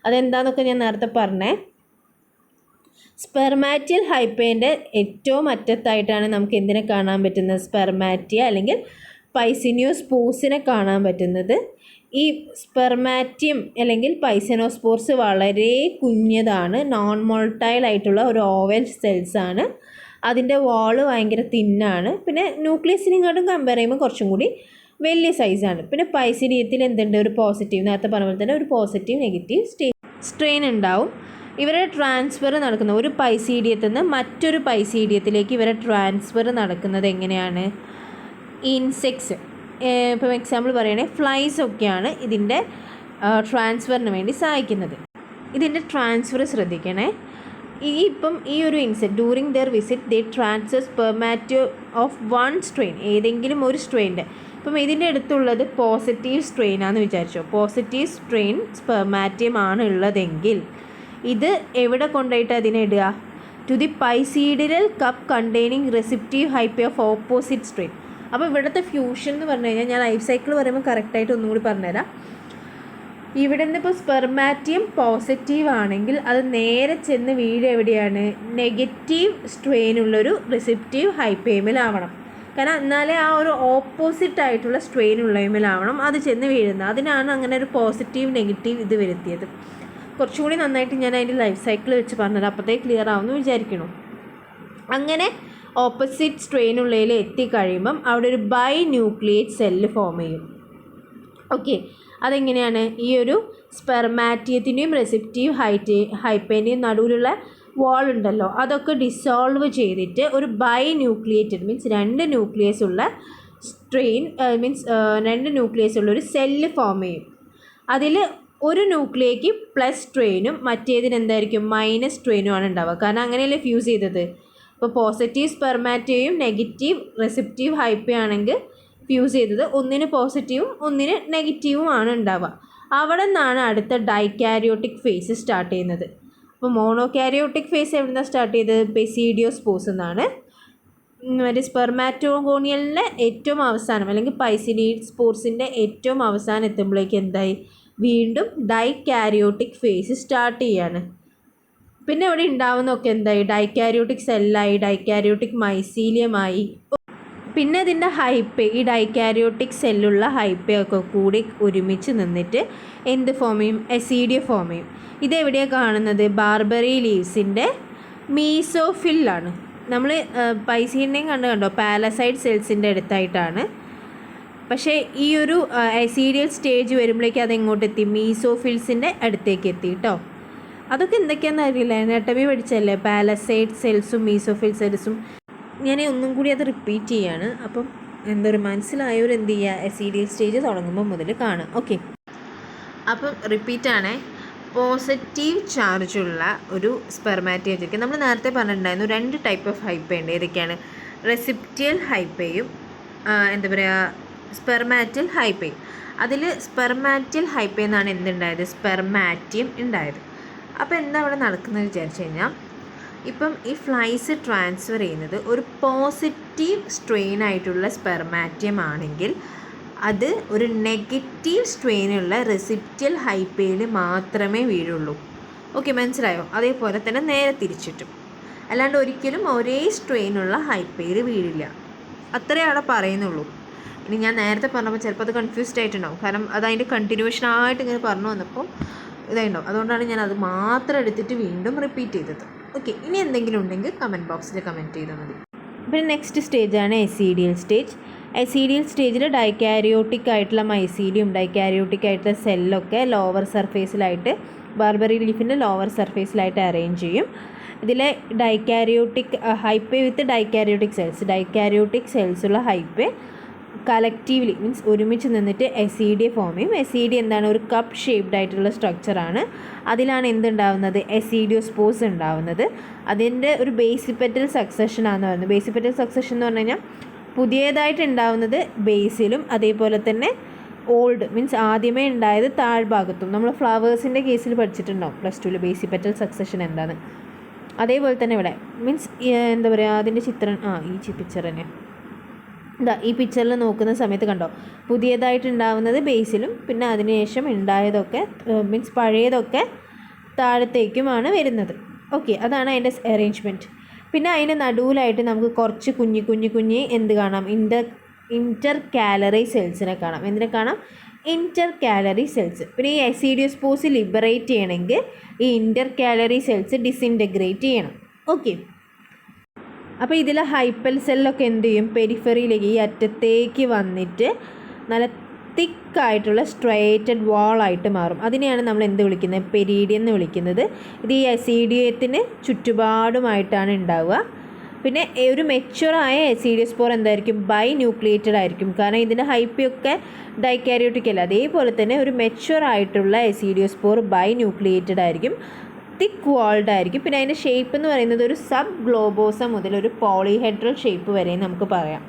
അതെന്താണെന്നൊക്കെ ഞാൻ നേരത്തെ പറഞ്ഞേ. സ്പെർമാറ്റിയൽ ഹൈപ്പേൻ്റെ ഏറ്റവും അറ്റത്തായിട്ടാണ് നമുക്ക് എന്തിനെ കാണാൻ പറ്റുന്നത്? സ്പെർമാറ്റിയ അല്ലെങ്കിൽ പൈസിനിയോസ്പോസിനെ കാണാൻ പറ്റുന്നത്. ഈ സ്പെർമാറ്റിയം അല്ലെങ്കിൽ പൈസിനോസ്പോർസ് വളരെ കുഞ്ഞതാണ്, നോൺ മോൾട്ടൈൽ ആയിട്ടുള്ള ഒരു ഓവൽ സെൽസ് ആണ്. അതിൻ്റെ വാള് ഭയങ്കര തിന്നാണ്. പിന്നെ ന്യൂക്ലിയസിനെക്കാട്ടും കമ്പയർ ചെയ്യുമ്പോൾ കുറച്ചും കൂടി വലിയ സൈസാണ്. പിന്നെ പൈസിഡിയത്തിൽ എന്തുണ്ട്? ഒരു പോസിറ്റീവ്, നേരത്തെ പറഞ്ഞ പോലെ തന്നെ ഒരു പോസിറ്റീവ് നെഗറ്റീവ് സ്ട്രെയിൻ ഉണ്ടാവും. ഇവരുടെ ട്രാൻസ്ഫർ നടക്കുന്നത് ഒരു പൈസീഡിയത്തിൽ നിന്ന് മറ്റൊരു പൈസീഡിയത്തിലേക്ക് ഇവരെ ട്രാൻസ്ഫർ നടക്കുന്നത് എങ്ങനെയാണ്? ഇൻസെക്ട്സ്, ഇപ്പം എക്സാമ്പിൾ പറയുകയാണെങ്കിൽ ഫ്ലൈസ് ഒക്കെയാണ് ഇതിൻ്റെ ട്രാൻസ്ഫറിന് വേണ്ടി സഹായിക്കുന്നത്. ഇതിൻ്റെ ട്രാൻസ്ഫർ ശ്രദ്ധിക്കണേ. ഇപ്പം ഈ ഒരു insect during their visit they transfer spermatia of 1 strain, ഏതെങ്കിലും ഒരു സ്ട്രെയിൻ്റെ. ഇപ്പം ഇതിൻ്റെ അടുത്തുള്ളത് പോസിറ്റീവ് സ്ട്രെയിനാണെന്ന് വിചാരിച്ചോ. പോസിറ്റീവ് സ്ട്രെയിൻ സ്പെർമാറ്റിയം ആണ് ഉള്ളതെങ്കിൽ ഇത് എവിടെ കൊണ്ടുപോയിട്ട് അതിനെ ഇടുക? To the pycnidial cup containing receptive hyphae of opposite strain. അപ്പോൾ ഇവിടുത്തെ ഫ്യൂഷൻ എന്ന് പറഞ്ഞു കഴിഞ്ഞാൽ ഞാൻ ലൈഫ് സൈക്കിൾ പറയുമ്പോൾ കറക്റ്റായിട്ട് ഒന്നും കൂടി പറഞ്ഞുതരാം. ഇവിടെ നിന്ന് ഇപ്പോൾ സ്പെർമാറ്റിയം പോസിറ്റീവ് ആണെങ്കിൽ അത് നേരെ ചെന്ന് വീട് എവിടെയാണ്? നെഗറ്റീവ് സ്ട്രെയിനുള്ളൊരു റിസെപ്റ്റീവ് ഹൈപ്പേമിലാവണം. കാരണം എന്നാലേ ആ ഒരു ഓപ്പോസിറ്റ് ആയിട്ടുള്ള സ്ട്രെയിൻ ഉള്ളതിലാവണം അത് ചെന്ന് വീഴുന്നത്. അതിനാണ് അങ്ങനെ ഒരു പോസിറ്റീവ് നെഗറ്റീവ് ഇത് വരുത്തിയത്. കുറച്ചുകൂടി നന്നായിട്ട് ഞാൻ അതിൻ്റെ ലൈഫ് സൈക്കിൾ വെച്ച് പറഞ്ഞത്, അപ്പോഴത്തേക്ക് ക്ലിയർ ആവുമെന്ന് വിചാരിക്കണം. അങ്ങനെ ഓപ്പോസിറ്റ് സ്ട്രെയിൻ ഉള്ളതിൽ എത്തിക്കഴിയുമ്പം അവിടെ ഒരു ബൈ ന്യൂക്ലിയേറ്റ് സെല്ല് ഫോം ചെയ്യും. ഓക്കെ, അതെങ്ങനെയാണ്? ഈ ഒരു സ്പെർമാറ്റിയത്തിൻ്റെയും റെസിപ്റ്റീവ് ഹൈപ്പേൻ്റെയും നടുവിലുള്ള വാൾ ഉണ്ടല്ലോ, അതൊക്കെ ഡിസോൾവ് ചെയ്തിട്ട് ഒരു ബൈ ന്യൂക്ലിയേറ്റഡ് മീൻസ് 2 ന്യൂക്ലിയസ് ഉള്ള സ്ട്രെയിൻ മീൻസ് 2 ന്യൂക്ലിയസ് ഉള്ള ഒരു സെല്ല് ഫോം ചെയ്യും. അതിൽ ഒരു ന്യൂക്ലിയയ്ക്ക് പ്ലസ് സ്ട്രെയിനും മറ്റേതിന് എന്തായിരിക്കും? മൈനസ് സ്ട്രെയിനും ആണ് ഉണ്ടാവുക. കാരണം അങ്ങനെയല്ലേ ഫ്യൂസ് ചെയ്തത്. ഇപ്പോൾ പോസിറ്റീവ് സ്പെർമാറ്റോയും നെഗറ്റീവ് റെസിപ്റ്റീവ് ഹൈപ്പയാണെങ്കിൽ ഫ്യൂസ് ചെയ്തത് ഒന്നിന് പോസിറ്റീവും ഒന്നിന് നെഗറ്റീവും ആണ് ഉണ്ടാവുക. അവിടെ നിന്നാണ് അടുത്ത ഡൈകാരിയോട്ടിക് ഫേസ് സ്റ്റാർട്ട് ചെയ്യുന്നത്. അപ്പോൾ മോണോകാരിയോട്ടിക് ഫേസ് എവിടെ നിന്നാണ് സ്റ്റാർട്ട് ചെയ്തത്? പെസിഡിയോസ്പോസ് എന്നാണ്. മറ്റേ സ്പെർമാറ്റോഗോണിയലിൻ്റെ ഏറ്റവും അവസാനം അല്ലെങ്കിൽ പൈസിഡിയോസ്പോർസിൻ്റെ ഏറ്റവും അവസാനം എത്തുമ്പോഴേക്ക് എന്തായി? വീണ്ടും ഡൈകാരിയോട്ടിക് ഫേസ് സ്റ്റാർട്ട് ചെയ്യാണ്. പിന്നെ ഇവിടെ ഉണ്ടാവുന്നതൊക്കെ എന്തായി? Dikaryotic സെല്ലായി, dikaryotic മൈസീലിയമായി. പിന്നെ ഇതിൻ്റെ ഹൈപ്പേ, ഈ ഡൈകാരിയോട്ടിക് സെല്ലുള്ള ഹൈപ്പയൊക്കെ കൂടി ഒരുമിച്ച് നിന്നിട്ട് എന്ത് ഫോം ചെയ്യും? എസീഡിയ ഫോം ചെയ്യും. ഇതെവിടെയാണ് കാണുന്നത്? ബാർബറി ലീവ്സിൻ്റെ മീസോഫില്ലാണ്. നമ്മൾ പൈസീഡിയം കണ്ടോ പാലസൈഡ് സെൽസിൻ്റെ അടുത്തായിട്ടാണ്. പക്ഷേ ഈ ഒരു എസീഡിയൽ സ്റ്റേജ് വരുമ്പോഴേക്കും അതെങ്ങോട്ട് എത്തി? മീസോഫിൽസിൻ്റെ അടുത്തേക്ക് എത്തി കേട്ടോ. അതൊക്കെ എന്തൊക്കെയാണെന്ന് അറിയില്ല, അനാട്ടമി പഠിച്ചല്ലേ, പാലസൈഡ് സെൽസും മീസോഫിൽ സെൽസും. ഞാൻ ഒന്നും കൂടി അത് റിപ്പീറ്റ് ചെയ്യാണ്. അപ്പം എന്തൊരു മനസ്സിലായവർ എന്ത് ചെയ്യുക? എസീഡിയൽ സ്റ്റേജ് തുടങ്ങുമ്പോൾ മുതൽ കാണുക. ഓക്കെ, അപ്പം റിപ്പീറ്റാണേ. പോസിറ്റീവ് ചാർജുള്ള ഒരു സ്പെർമാറ്റോജയ്ക്ക് നമ്മൾ നേരത്തെ പറഞ്ഞിട്ടുണ്ടായിരുന്നു 2 ടൈപ്പ് ഓഫ് ഹൈപ്പ ഉണ്ട്. ഏതൊക്കെയാണ്? റെസിപ്റ്റിയൽ ഹൈപ്പയും എന്താ പറയുക സ്പെർമാറ്റിൽ ഹൈപ്പേ. അതിൽ സ്പെർമാറ്റിൽ ഹൈപ്പേ എന്നാണ് എന്തുണ്ടായത്, സ്പെർമാറ്റിയം ഉണ്ടായത്. അപ്പോൾ എന്താ അവിടെ നടക്കുന്നത് വിചാരിച്ചു കഴിഞ്ഞാൽ, ഇപ്പം ഈ ഫ്ലൈസ് ട്രാൻസ്ഫർ ചെയ്യുന്നത് ഒരു പോസിറ്റീവ് സ്ട്രെയിൻ ആയിട്ടുള്ള സ്പെർമാറ്റിയം ആണെങ്കിൽ അത് ഒരു നെഗറ്റീവ് സ്ട്രെയിനുള്ള റെസിപ്റ്റൽ ഹൈപ്പയിൽ മാത്രമേ വീഴുള്ളൂ. ഓക്കെ, മനസ്സിലായോ? അതേപോലെ തന്നെ നേരെ തിരിച്ചിട്ടും, അല്ലാണ്ട് ഒരിക്കലും ഒരേ സ്ട്രെയിനുള്ള ഹൈപ്പയിൽ വീഴില്ല. അത്രേ അവിടെ പറയുന്നുള്ളൂ. ഇനി ഞാൻ നേരത്തെ പറഞ്ഞപ്പോൾ ചിലപ്പോൾ അത് കൺഫ്യൂസ്ഡ് ആയിട്ടുണ്ടാവും, കാരണം അത് അതിൻ്റെ കണ്ടിന്യൂഷനായിട്ട് ഇങ്ങനെ പറഞ്ഞു വന്നപ്പോൾ ഇതായിട്ടുണ്ടാവും. അതുകൊണ്ടാണ് ഞാൻ അത് മാത്രം എടുത്തിട്ട് വീണ്ടും റിപ്പീറ്റ് ചെയ്തത്. ഓക്കെ, ഇനി എന്തെങ്കിലും ഉണ്ടെങ്കിൽ കമൻറ്റ് ബോക്സിൽ കമൻറ്റ് ചെയ്താൽ മതി. പിന്നെ നെക്സ്റ്റ് സ്റ്റേജാണ് എസീഡിയൽ സ്റ്റേജ്. എസീഡിയൽ സ്റ്റേജിൽ ഡൈക്കാരിയോട്ടിക് ആയിട്ടുള്ള മൈസീലിയം, ഡൈക്കാരിയോട്ടിക് ആയിട്ടുള്ള സെല്ലൊക്കെ ലോവർ സർഫേസിലായിട്ട്, ബാർബറി ലീഫിൻ്റെ ലോവർ സർഫേസിലായിട്ട് അറേഞ്ച് ചെയ്യും. ഇതിലെ ഡൈക്കാരിയോട്ടിക് ഹൈപ്പേ വിത്ത് ഡൈക്കാരിയോട്ടിക് സെൽസ് ഉള്ള ഹൈപ്പേ കളക്റ്റീവ്ലി മീൻസ് ഒരുമിച്ച് നിന്നിട്ട് എസീഡിയെ ഫോം ചെയ്യും. എസീഡി എന്താണ്, ഒരു കപ്പ് ഷേപ്ഡ് ആയിട്ടുള്ള സ്ട്രക്ചറാണ്. അതിലാണ് എന്തുണ്ടാവുന്നത്, എസീഡിയോസ്പോർസ് ഉണ്ടാവുന്നത്. അതിൻ്റെ ഒരു ബേസിപ്പെറ്റൽ സക്സഷനാണെന്ന് പറയുന്നത്. ബേസിപ്പെറ്റൽ സക്സഷൻ എന്ന് പറഞ്ഞു കഴിഞ്ഞാൽ പുതിയതായിട്ട് ഉണ്ടാവുന്നത് ബേസിലും അതേപോലെ തന്നെ ഓൾഡ് മീൻസ് ആദ്യമേ ഉണ്ടായത് താഴ്ഭാഗത്തും. നമ്മൾ ഫ്ലവേഴ്സിൻ്റെ കേസിൽ പഠിച്ചിട്ടുണ്ടാവും +2 ബേസിപ്പെറ്റൽ സക്സഷൻ എന്താണ്. അതേപോലെ തന്നെ ഇവിടെ മീൻസ് എന്താ പറയുക, അതിൻ്റെ ചിത്രം ഈ പിക്ചർ തന്നെ ഈ പിക്ചറിൽ നോക്കുന്ന സമയത്ത് കണ്ടോ, പുതിയതായിട്ടുണ്ടാവുന്നത് ബേസിലും പിന്നെ അതിനുശേഷം ഉണ്ടായതൊക്കെ മീൻസ് പഴയതൊക്കെ താഴത്തേക്കുമാണ് വരുന്നത്. ഓക്കെ, അതാണ് അതിൻ്റെ അറേഞ്ച്മെൻറ്റ്. പിന്നെ അതിൻ്റെ നടുവിലായിട്ട് നമുക്ക് കുറച്ച് കുഞ്ഞി എന്ത് കാണാം, ഇൻ്റർ കാലറി സെൽസിനെ കാണാം. എന്തിനെ കാണാം, ഇൻ്റർ കാലറി സെൽസ്. പിന്നെ ഈ എസീഡിയോസ്പോർസ് ലിബറേറ്റ് ചെയ്യണമെങ്കിൽ ഈ ഇൻ്റർ കാലറി സെൽസ് ഡിസിൻറ്റഗ്രേറ്റ് ചെയ്യണം. ഓക്കെ, അപ്പോൾ ഇതിൽ ഹൈപ്പൽ സെല്ലൊക്കെ എന്ത് ചെയ്യും, പെരിഫറിയിലേക്ക് ഈ അറ്റത്തേക്ക് വന്നിട്ട് നല്ല തിക്കായിട്ടുള്ള സ്ട്രൈറ്റഡ് വാളായിട്ട് മാറും. അതിനെയാണ് നമ്മൾ എന്ത് വിളിക്കുന്നത്, പെരീഡിയം എന്ന് വിളിക്കുന്നത്. ഇത് ഈ എസീഡിയത്തിന് ചുറ്റുപാടുമായിട്ടാണ് ഉണ്ടാവുക. പിന്നെ ഒരു മെച്യൂറായ എസീഡിയോസ്പോർ എന്തായിരിക്കും, ബൈ ന്യൂക്ലിയേറ്റഡ് ആയിരിക്കും. കാരണം ഇതിൻ്റെ ഹൈപ്പിയൊക്കെ ഡൈക്കാരിയോട്ടിക് അല്ല. അതേപോലെ തന്നെ ഒരു മെച്യൂർ ആയിട്ടുള്ള എസീഡിയോസ്പോർ ബൈ ന്യൂക്ലിയേറ്റഡ് ആയിരിക്കും, തിക്ക് വാൾഡ് ആയിരിക്കും. പിന്നെ അതിൻ്റെ ഷേപ്പ് എന്ന് പറയുന്നത് ഒരു സബ് ഗ്ലോബോസ മുതൽ ഒരു പോളിഹെഡ്രൽ ഷേപ്പ് വരെ നമുക്ക് പറയാം.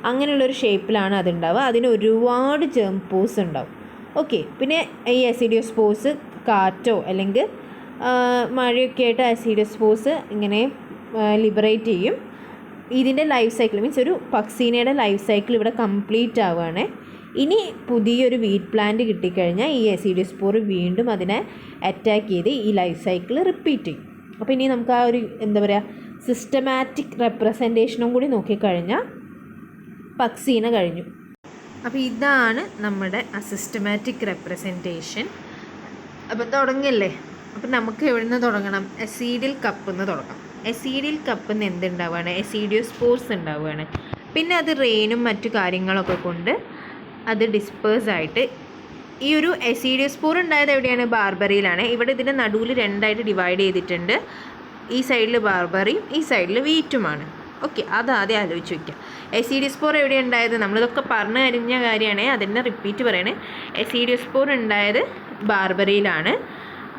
അങ്ങനെയുള്ളൊരു ഷേപ്പിലാണ് അതുണ്ടാവുക. അതിന് ഒരുപാട് ജേം പോസ് ഉണ്ടാവും. ഓക്കെ, പിന്നെ ഈ എസീഡിയോസ്പോർസ് കാറ്റോ അല്ലെങ്കിൽ മഴയൊക്കെ ആയിട്ട് എസീഡിയോസ്പോർസ് ഇങ്ങനെ ലിബറേറ്റ് ചെയ്യും. ഇതിൻ്റെ ലൈഫ് സൈക്കിൾ മീൻസ് ഒരു പക്സീനയുടെ ലൈഫ് സൈക്കിൾ ഇവിടെ കംപ്ലീറ്റ് ആവുകയാണ്. ഇനി പുതിയൊരു വീറ്റ് പ്ലാന്റ് കിട്ടിക്കഴിഞ്ഞാൽ ഈ എസീഡിയോസ്പോർ വീണ്ടും അതിനെ അറ്റാക്ക് ചെയ്ത് ഈ ലൈഫ് സൈക്കിൾ റിപ്പീറ്റ് ചെയ്യും. അപ്പോൾ ഇനി നമുക്ക് ആ ഒരു എന്താ പറയുക സിസ്റ്റമാറ്റിക് റെപ്രസെൻറ്റേഷനും കൂടി നോക്കിക്കഴിഞ്ഞാൽ പക്സീന കഴിഞ്ഞു. അപ്പോൾ ഇതാണ് നമ്മുടെ സിസ്റ്റമാറ്റിക് റെപ്രസെൻറ്റേഷൻ. അപ്പോൾ തുടങ്ങിയല്ലേ. അപ്പോൾ നമുക്ക് എവിടെ നിന്ന് തുടങ്ങണം, എസീഡിയൽ കപ്പിൽ നിന്ന് തുടങ്ങാം. എസീഡിയൽ കപ്പിൽ നിന്ന് എന്തുണ്ടാവുകയാണ്, എസീഡിയോസ്പോർസ് ഉണ്ടാവുകയാണ്. പിന്നെ അത് റെയിനും മറ്റു കാര്യങ്ങളൊക്കെ കൊണ്ട് അത് ഡിസ്പേഴ്സായിട്ട് ഈ ഒരു എസീഡിയോസ്പോർ ഉണ്ടായത് എവിടെയാണ്, ബാർബറിയിലാണ്. ഇവിടെ ഇതിൻ്റെ നടുവിൽ രണ്ടായിട്ട് ഡിവൈഡ് ചെയ്തിട്ടുണ്ട്. ഈ സൈഡിൽ ബാർബറിയും ഈ സൈഡിൽ വീറ്റുമാണ്. ഓക്കെ, അതാദ്യം ആലോചിച്ച് വയ്ക്കുക. എസീഡിയോസ്പോർ എവിടെ ഉണ്ടായത്, നമ്മളിതൊക്കെ പറഞ്ഞു കഴിഞ്ഞ കാര്യമാണ്, അതിൻ്റെ റിപ്പീറ്റ് പറയണേ. എസീഡിയോസ്പോർ ഉണ്ടായത് ബാർബറിയിലാണ്.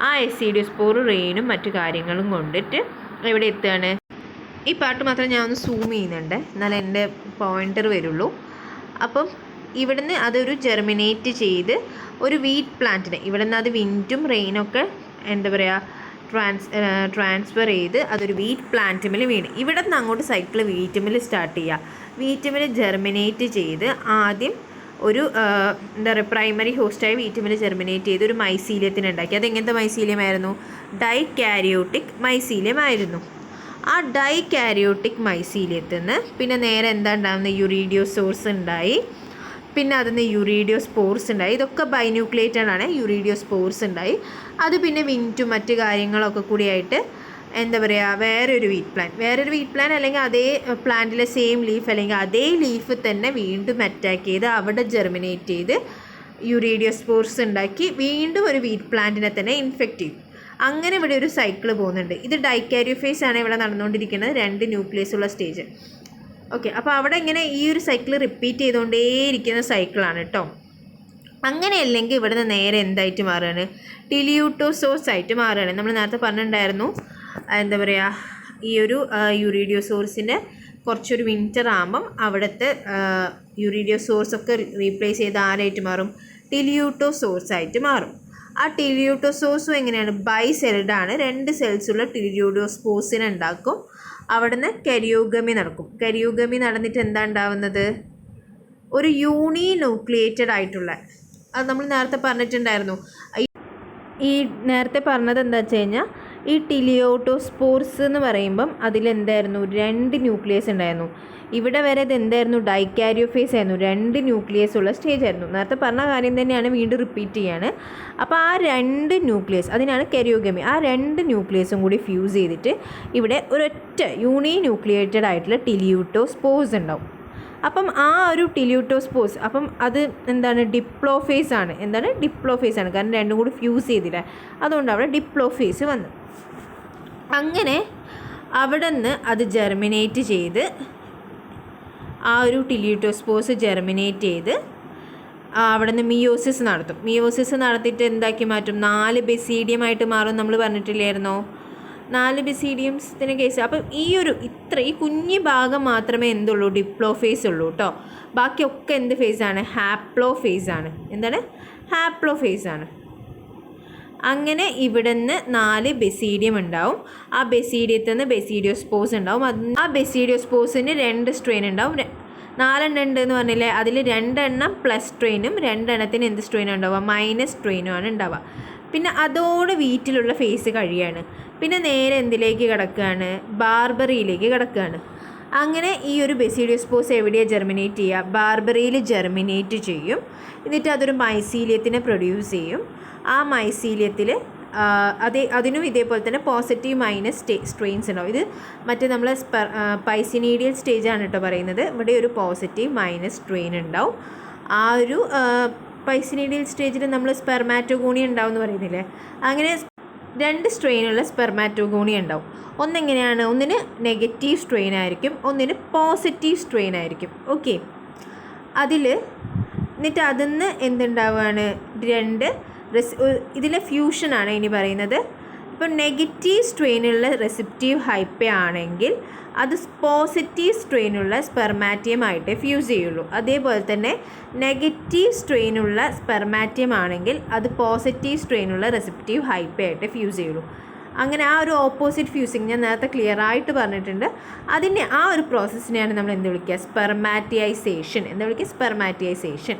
ആ എസീഡിയോസ്പോർ റെയിനും മറ്റു കാര്യങ്ങളും കൊണ്ടിട്ട് എവിടെ എത്തുകയാണ്. ഈ പാർട്ട് മാത്രം ഞാൻ ഒന്ന് സൂം ചെയ്യുന്നുണ്ട്, എന്നാലേ എൻ്റെ പോയിൻ്റർ വരുള്ളൂ. അപ്പം ഇവിടുന്ന് അതൊരു ജെർമിനേറ്റ് ചെയ്ത് ഒരു വീറ്റ് പ്ലാന്റിനെ ഇവിടെ നിന്ന് അത് വിൻഡും റെയിനൊക്കെ എന്താ പറയുക ട്രാൻസ്ഫർ ചെയ്ത് അതൊരു വീറ്റ് പ്ലാന്റുമിൽ വീണ് ഇവിടെ നിന്ന് അങ്ങോട്ട് സൈക്കിൾ വീറ്റുമിൽ സ്റ്റാർട്ട് ചെയ്യുക. വീറ്റുമിൽ ജെർമിനേറ്റ് ചെയ്ത് ആദ്യം ഒരു എന്താ പറയുക പ്രൈമറി ഹോസ്റ്റായി വീറ്റുമിൽ ജെർമിനേറ്റ് ചെയ്ത് ഒരു മൈസീലിയത്തിന് ഉണ്ടാക്കി. അതെങ്ങനത്തെ മൈസീലിയമായിരുന്നു, ഡൈക്കാരിയോട്ടിക് മൈസീലിയമായിരുന്നു. ആ ഡൈക്കാരിയോട്ടിക് മൈസീലിയത്തിൽ നിന്ന് പിന്നെ നേരെ എന്താ ഉണ്ടാകുന്നത്, യുറീഡിയോസോർസ് ഉണ്ടായി. പിന്നെ അതിന് യുറീഡിയോസ്പോർസ് ഉണ്ടായി. ഇതൊക്കെ ബൈന്യൂക്ലിയേറ്റഡ് ആണ്. യുറീഡിയോസ്പോർസ് ഉണ്ടായി. അത് പിന്നെ വിൻറ്റും മറ്റു കാര്യങ്ങളൊക്കെ കൂടിയായിട്ട് എന്താ പറയുക വേറൊരു വീറ്റ് പ്ലാൻ അല്ലെങ്കിൽ അതേ പ്ലാന്റിലെ സെയിം ലീഫ് അല്ലെങ്കിൽ അതേ ലീഫ് തന്നെ വീണ്ടും അറ്റാക്ക് ചെയ്ത് അവിടെ ജെർമിനേറ്റ് ചെയ്ത് യുറീഡിയോസ്പോർസ് ഉണ്ടാക്കി വീണ്ടും ഒരു വീറ്റ് പ്ലാന്റിനെ തന്നെ ഇൻഫെക്റ്റ് ചെയ്യും. അങ്ങനെ ഇവിടെ ഒരു സൈക്കിൾ പോകുന്നുണ്ട്. ഇത് ഡൈക്കാരിയോഫേസ് ആണ് ഇവിടെ നടന്നുകൊണ്ടിരിക്കുന്നത്, 2 ന്യൂക്ലിയസ് ഉള്ള സ്റ്റേജ്. ഓക്കെ, അപ്പോൾ അവിടെ ഇങ്ങനെ ഈ ഒരു സൈക്കിൾ റിപ്പീറ്റ് ചെയ്തുകൊണ്ടേയിരിക്കുന്ന സൈക്കിളാണ് കേട്ടോ. അങ്ങനെയല്ലെങ്കിൽ ഇവിടുന്ന് നേരെ എന്തായിട്ട് മാറുകയാണ്, ടിലിയൂട്ടോസോർസ് ആയിട്ട് മാറുകയാണ്. നമ്മൾ നേരത്തെ പറഞ്ഞിട്ടുണ്ടായിരുന്നു എന്താ പറയുക ഈ ഒരു യുറീഡിയോസോർസിൻ്റെ കുറച്ചൊരു വിൻ്റർ ആകുമ്പം അവിടുത്തെ യുറീഡിയോസോഴ്സ് ഒക്കെ റീപ്ലേസ് ചെയ്ത് ആരായിട്ട് മാറും? ടിലിയൂട്ടോസോഴ്സ് ആയിട്ട് മാറും. ആ ടിലിയൂട്ടോസോഴ്സും എങ്ങനെയാണ്? ബൈസെൽഡ് ആണ്. 2 സെൽസുള്ള ടിലിയൂട്ടോസ്പോഴ്സിനെ ഉണ്ടാക്കും. അവിടുന്ന് കെരിയോഗമി നടക്കും. കെരിയോഗമി നടന്നിട്ട് എന്താ ഉണ്ടാവുന്നത്? ഒരു യൂണിന്യൂക്ലിയേറ്റഡ് ആയിട്ടുള്ള, അത് നമ്മൾ നേരത്തെ പറഞ്ഞിട്ടുണ്ടായിരുന്നു. ഈ നേരത്തെ പറഞ്ഞത് എന്താ വെച്ച് കഴിഞ്ഞാൽ, ഈ ടിലിയോട്ടോസ്പോർസ് എന്ന് പറയുമ്പം അതിലെന്തായിരുന്നു? 2 ന്യൂക്ലിയസ് ഉണ്ടായിരുന്നു. ഇവിടെ വരെ ഇത് എന്തായിരുന്നു? ഡൈക്കാരിയോഫേസ് ആയിരുന്നു. 2 ന്യൂക്ലിയസ് ഉള്ള സ്റ്റേജ് ആയിരുന്നു. നേരത്തെ പറഞ്ഞ കാര്യം തന്നെയാണ്, വീണ്ടും റിപ്പീറ്റ് ചെയ്യാണ്. അപ്പോൾ ആ 2 ന്യൂക്ലിയസ്, അതിനാണ് കെരിയോഗമി. ആ 2 ന്യൂക്ലിയസും കൂടി ഫ്യൂസ് ചെയ്തിട്ട് ഇവിടെ ഒരൊറ്റ യൂണിന്യൂക്ലിയേറ്റഡ് ആയിട്ടുള്ള ടിലിയൂട്ടോസ്പോർസ് ഉണ്ടാവും. അപ്പം ആ ഒരു ടിലിയൂട്ടോസ്പോർസ്, അപ്പം അത് എന്താണ്? ഡിപ്ലോഫേസ് ആണ്. എന്താണ്? ഡിപ്ലോഫേസ് ആണ്. കാരണം 2 കൂടി ഫ്യൂസ് ചെയ്തില്ല, അതുകൊണ്ട് അവിടെ ഡിപ്ലോഫേസ് വന്നു. അങ്ങനെ അവിടെ നിന്ന് അത് ജെർമിനേറ്റ് ചെയ്ത്, ആ ഒരു ടിലിയൂട്ടോസ്പോർസ് ജെർമിനേറ്റ് ചെയ്ത് അവിടെ നിന്ന് മിയോസിസ് നടത്തും. മിയോസിസ് നടത്തിയിട്ട് എന്താക്കി മാറ്റും? 4 ബെസീഡിയമായിട്ട് മാറും. നമ്മൾ പറഞ്ഞിട്ടില്ലായിരുന്നോ? 4 ബെസീഡിയംസിൻ്റെ കേസ്. അപ്പം ഈ കുഞ്ഞു ഭാഗം മാത്രമേ എന്തുള്ളൂ? ഡിപ്ലോഫേസ് ഉള്ളൂ കേട്ടോ. ബാക്കിയൊക്കെ എന്ത് ഫേസാണ്? ഹാപ്ലോ ഫേസാണ്. എന്താണ്? ഹാപ്ലോ ഫേസാണ്. അങ്ങനെ ഇവിടെ നിന്ന് 4 ബെസീഡിയം ഉണ്ടാവും. ആ ബെസീഡിയത്തിൽ നിന്ന് ബെസീഡിയോസ്പോർസ് ഉണ്ടാവും. ആ ബെസീഡിയോസ്പോർസിന് 2 സ്ട്രെയിൻ ഉണ്ടാവും. 4 എണ്ണം ഉണ്ട് എന്ന് പറഞ്ഞില്ലേ? അതിൽ 2 എണ്ണം പ്ലസ് സ്ട്രെയിനും 2 എണ്ണത്തിന് എന്ത് സ്ട്രെയിനും ഉണ്ടാവുക? മൈനസ് സ്ട്രെയിനും ആണ് ഉണ്ടാവുക. പിന്നെ അതോടെ വീട്ടിലുള്ള ഫേസ് കഴിയാണ്. പിന്നെ നേരെ എന്തിലേക്ക് കിടക്കുകയാണ്? ബാർബറിയിലേക്ക് കിടക്കുകയാണ്. അങ്ങനെ ഈ ഒരു ബെസീഡിയോസ്പോർസ് എവിടെയാണ് ജെർമിനേറ്റ് ചെയ്യുക? ബാർബറിയിൽ ജെർമിനേറ്റ് ചെയ്യും. എന്നിട്ട് അതൊരു മൈസീലിയത്തിനെ പ്രൊഡ്യൂസ് ചെയ്യും. ആ മൈസീലിയത്തിൽ അതിനും ഇതേപോലെ തന്നെ പോസിറ്റീവ് മൈനസ് സ്ട്രെയിൻസ് ഉണ്ടാവും. ഇത് മറ്റേ നമ്മൾ പൈസിനീഡിയൽ സ്റ്റേജാണ് കേട്ടോ പറയുന്നത്. ഇവിടെ ഒരു പോസിറ്റീവ് മൈനസ് സ്ട്രെയിൻ ഉണ്ടാവും. ആ ഒരു പൈസിനീഡിയൽ സ്റ്റേജിൽ നമ്മൾ സ്പെർമാറ്റോഗോണിയ ഉണ്ടാവും എന്ന് പറയുന്നില്ലേ? അങ്ങനെ 2 സ്ട്രെയിനുള്ള സ്പെർമാറ്റോഗോണിയ ഉണ്ടാവും. ഒന്നെങ്ങനെയാണ്? ഒന്നിന് നെഗറ്റീവ് സ്ട്രെയിൻ ആയിരിക്കും, ഒന്നിന് പോസിറ്റീവ് സ്ട്രെയിൻ ആയിരിക്കും. ഓക്കെ, എന്നിട്ട് അതിൽ നിന്ന് എന്തുണ്ടാവുകയാണ്? 2 ഇതിലെ ഫ്യൂഷനാണ് ഇനി പറയുന്നത്. ഇപ്പോൾ നെഗറ്റീവ് സ്ട്രെയിനുള്ള റെസിപ്റ്റീവ് ഹൈപ്പ ആണെങ്കിൽ അത് പോസിറ്റീവ് സ്ട്രെയിനുള്ള സ്പെർമാറ്റിയമായിട്ട് ഫ്യൂസ് ചെയ്യുള്ളൂ. അതേപോലെ തന്നെ നെഗറ്റീവ് സ്ട്രെയിനുള്ള സ്പെർമാറ്റിയം ആണെങ്കിൽ അത് പോസിറ്റീവ് സ്ട്രെയിനുള്ള റെസിപ്റ്റീവ് ഹൈപ്പയായിട്ട് ഫ്യൂസ് ചെയ്യുള്ളൂ. അങ്ങനെ ആ ഒരു ഓപ്പോസിറ്റ് ഫ്യൂസിങ് ഞാൻ നേരത്തെ ക്ലിയർ ആയിട്ട് പറഞ്ഞിട്ടുണ്ട്. അതിനെ ആ ഒരു പ്രോസസ്സിനെയാണ് നമ്മൾ എന്ത് വിളിക്കുക? സ്പെർമാറ്റിയൈസേഷൻ. എന്താ വിളിക്കുക? സ്പെർമാറ്റിയൈസേഷൻ.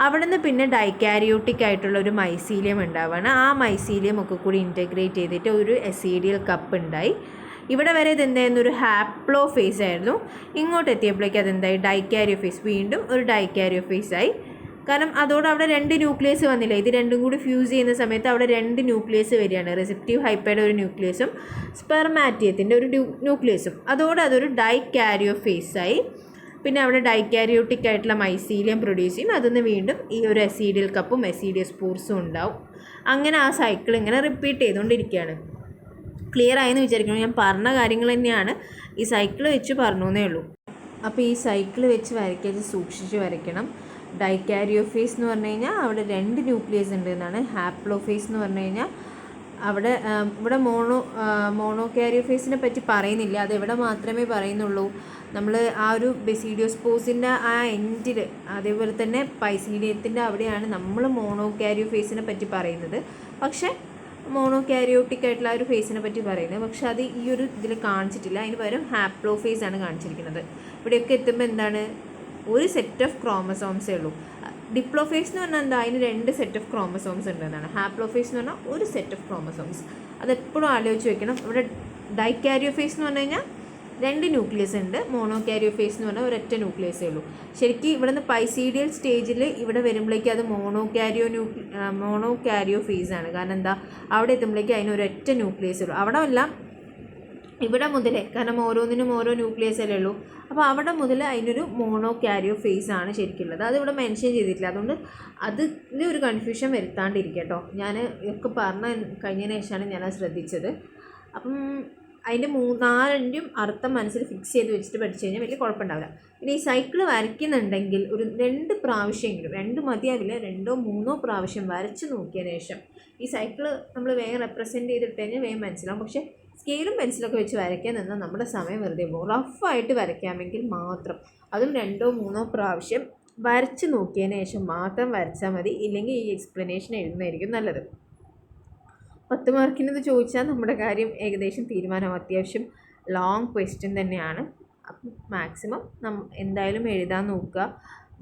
അവിടെ നിന്ന് പിന്നെ ഡൈക്കാരിയോട്ടിക് ആയിട്ടുള്ള ഒരു മൈസീലിയം ഉണ്ടാവുകയാണ്. ആ മൈസീലിയം ഒക്കെ കൂടി ഇൻറ്റഗ്രേറ്റ് ചെയ്തിട്ട് ഒരു എസീഡിയൽ കപ്പ് ഉണ്ടായി. ഇവിടെ വരെ ഇതെന്തായിരുന്നു? ഒരു ഹാപ്ലോ ഫേസ് ആയിരുന്നു. ഇങ്ങോട്ട് എത്തിയപ്പോഴേക്കും അതെന്തായി? ഡൈക്കാരിയോ ഫേസ്. വീണ്ടും ഒരു ഡൈക്കാരിയോ ഫേസ് ആയി. കാരണം അതോടെ അവിടെ 2 ന്യൂക്ലിയസ് വന്നില്ല. ഇത് രണ്ടും കൂടി ഫ്യൂസ് ചെയ്യുന്ന സമയത്ത് അവിടെ 2 ന്യൂക്ലിയസ് വരികയാണ്. റെസിപ്റ്റീവ് ഹൈപ്പയുടെ ഒരു ന്യൂക്ലിയസും സ്പെർമാറ്റിയത്തിൻ്റെ ഒരു ന്യൂക്ലിയസും. അതോടെ അതൊരു ഡൈക്കാരിയോ ഫേസ് ആയി. പിന്നെ അവിടെ ഡൈക്കാരിയോട്ടിക് ആയിട്ടുള്ള മൈസീലിയം പ്രൊഡ്യൂസ് ചെയ്യും. അതിന് വീണ്ടും ഈ ഒരു എസീഡിയൽ കപ്പും എസീഡിയോസ്പോർസും ഉണ്ടാവും. അങ്ങനെ ആ സൈക്കിൾ ഇങ്ങനെ റിപ്പീറ്റ് ചെയ്തുകൊണ്ടിരിക്കുകയാണ്. ക്ലിയർ ആയെന്ന് വിചാരിക്കണം. ഞാൻ പറഞ്ഞ കാര്യങ്ങൾ തന്നെയാണ്, ഈ സൈക്കിൾ വെച്ച് പറഞ്ഞു എന്നേ ഉള്ളൂ. അപ്പോൾ ഈ സൈക്കിൾ വെച്ച് വരയ്ക്കാൻ സൂക്ഷിച്ച് വരയ്ക്കണം. ഡൈക്കാരിയോ ഫേസ് എന്ന് പറഞ്ഞു കഴിഞ്ഞാൽ അവിടെ 2 ന്യൂക്ലിയസ് ഉണ്ട് എന്നാണ്. ഹാപ്ലോ ഫേസ് എന്ന് പറഞ്ഞു കഴിഞ്ഞാൽ ഇവിടെ മോണോകാരിയോ ഫേസിനെ പറ്റി പറയുന്നില്ല. അത് ഇവിടെ മാത്രമേ പറയുന്നുള്ളൂ. നമ്മൾ ആ ഒരു ബെസീഡിയോസ്പോർസിൻ്റെ ആ എൻഡിൽ, അതേപോലെ തന്നെ പൈസീഡിയത്തിൻ്റെ അവിടെയാണ് നമ്മൾ മോണോകാരിയോ ഫേസിനെ പറ്റി പറയുന്നത്. പക്ഷേ മോണോകാരിയോട്ടിക് ആയിട്ടുള്ള ആ ഒരു ഫേസിനെ പറ്റി പറയുന്നത്. പക്ഷെ അത് ഈ ഒരു ഇതിൽ കാണിച്ചിട്ടില്ല. അതിന് പകരം ഹാപ്ലോ ഫേസ് ആണ് കാണിച്ചിരിക്കുന്നത്. ഇവിടെയൊക്കെ എത്തുമ്പോൾ എന്താണ്? ഒരു സെറ്റ് ഓഫ് ക്രോമസോംസേ ഉള്ളൂ. ഡിപ്ലോഫേസ് എന്ന് പറഞ്ഞാൽ എന്താ? അതിന് 2 സെറ്റ് ഓഫ് ക്രോമസോംസ് ഉണ്ടെന്നാണ്. ഹാപ്ലോഫേസ് എന്ന് പറഞ്ഞാൽ ഒരു സെറ്റ് ഓഫ് ക്രോമസോംസ്. അതെപ്പോഴും ആലോചിച്ച് വെക്കണം. ഇവിടെ ഡൈക്കാരിയോ ഫേസ് എന്ന് പറഞ്ഞു കഴിഞ്ഞാൽ 2 ന്യൂക്ലിയസ് ഉണ്ട്. മോണോകാരിയോ ഫേസ് എന്ന് പറഞ്ഞാൽ ഒരൊറ്റ ന്യൂക്ലിയസേ ഉള്ളൂ. ശരിക്കും ഇവിടെ നിന്ന് പൈസീഡിയൽ സ്റ്റേജിൽ ഇവിടെ വരുമ്പോഴേക്കും അത് മോണോകാരിയോ ഫേസ് ആണ്. കാരണം എന്താ? അവിടെ എത്തുമ്പോഴേക്കും അതിന് ഒരൊറ്റ ന്യൂക്ലിയസ് ഉള്ളൂ. അവിടെ എല്ലാം ഇവിടെ മുതലേ, കാരണം ഓരോന്നിനും ഓരോ ന്യൂക്ലിയസ് അല്ലേ ഉള്ളൂ. അപ്പോൾ അവിടെ മുതൽ അതിനൊരു മോണോകാരിയോ ഫേസ് ആണ് ശരിക്കുള്ളത്. അതിവിടെ മെൻഷൻ ചെയ്തിട്ടില്ല. അതുകൊണ്ട് അതിൽ ഒരു കൺഫ്യൂഷൻ വരുത്താണ്ടിരിക്കുക കേട്ടോ. ഞാൻ ഒക്കെ പറഞ്ഞ് കഴിഞ്ഞതിന് ശേഷമാണ് ഞാനത് ശ്രദ്ധിച്ചത്. അപ്പം അതിൻ്റെ 4ൻ്റെയും അർത്ഥം മനസ്സിൽ ഫിക്സ് ചെയ്ത് വെച്ചിട്ട് പഠിച്ചു കഴിഞ്ഞാൽ വലിയ കുഴപ്പമുണ്ടാവില്ല. പിന്നെ ഈ സൈക്കിൾ വരയ്ക്കുന്നുണ്ടെങ്കിൽ ഒരു 2 പ്രാവശ്യമെങ്കിലും, 2 മതിയാവില്ല, 2 or 3 പ്രാവശ്യം വരച്ച് നോക്കിയതിന് ശേഷം ഈ സൈക്കിൾ നമ്മൾ വേഗം റെപ്രസെൻറ്റ് ചെയ്തിട്ട് കഴിഞ്ഞാൽ വേഗം മനസ്സിലാവും. പക്ഷേ സ്കെയിലും പെൻസിലൊക്കെ വെച്ച് വരയ്ക്കാൻ നിന്നാൽ നമ്മുടെ സമയം വെറുതെ പോകും. റഫായിട്ട് വരയ്ക്കാമെങ്കിൽ മാത്രം, അതും 2 or 3 പ്രാവശ്യം വരച്ച് നോക്കിയതിന് ശേഷം മാത്രം വരച്ചാൽ മതി, ഇല്ലെങ്കിൽ ഈ എക്സ്പ്ലനേഷൻ എഴുതുന്നതായിരിക്കും നല്ലത്. 10 മാർക്കിനത് ചോദിച്ചാൽ നമ്മുടെ കാര്യം ഏകദേശം തീരുമാനം. അത്യാവശ്യം ലോങ് ക്വസ്റ്റ്യൻ തന്നെയാണ്. അപ്പം മാക്സിമം എന്തായാലും എഴുതാൻ നോക്കുക.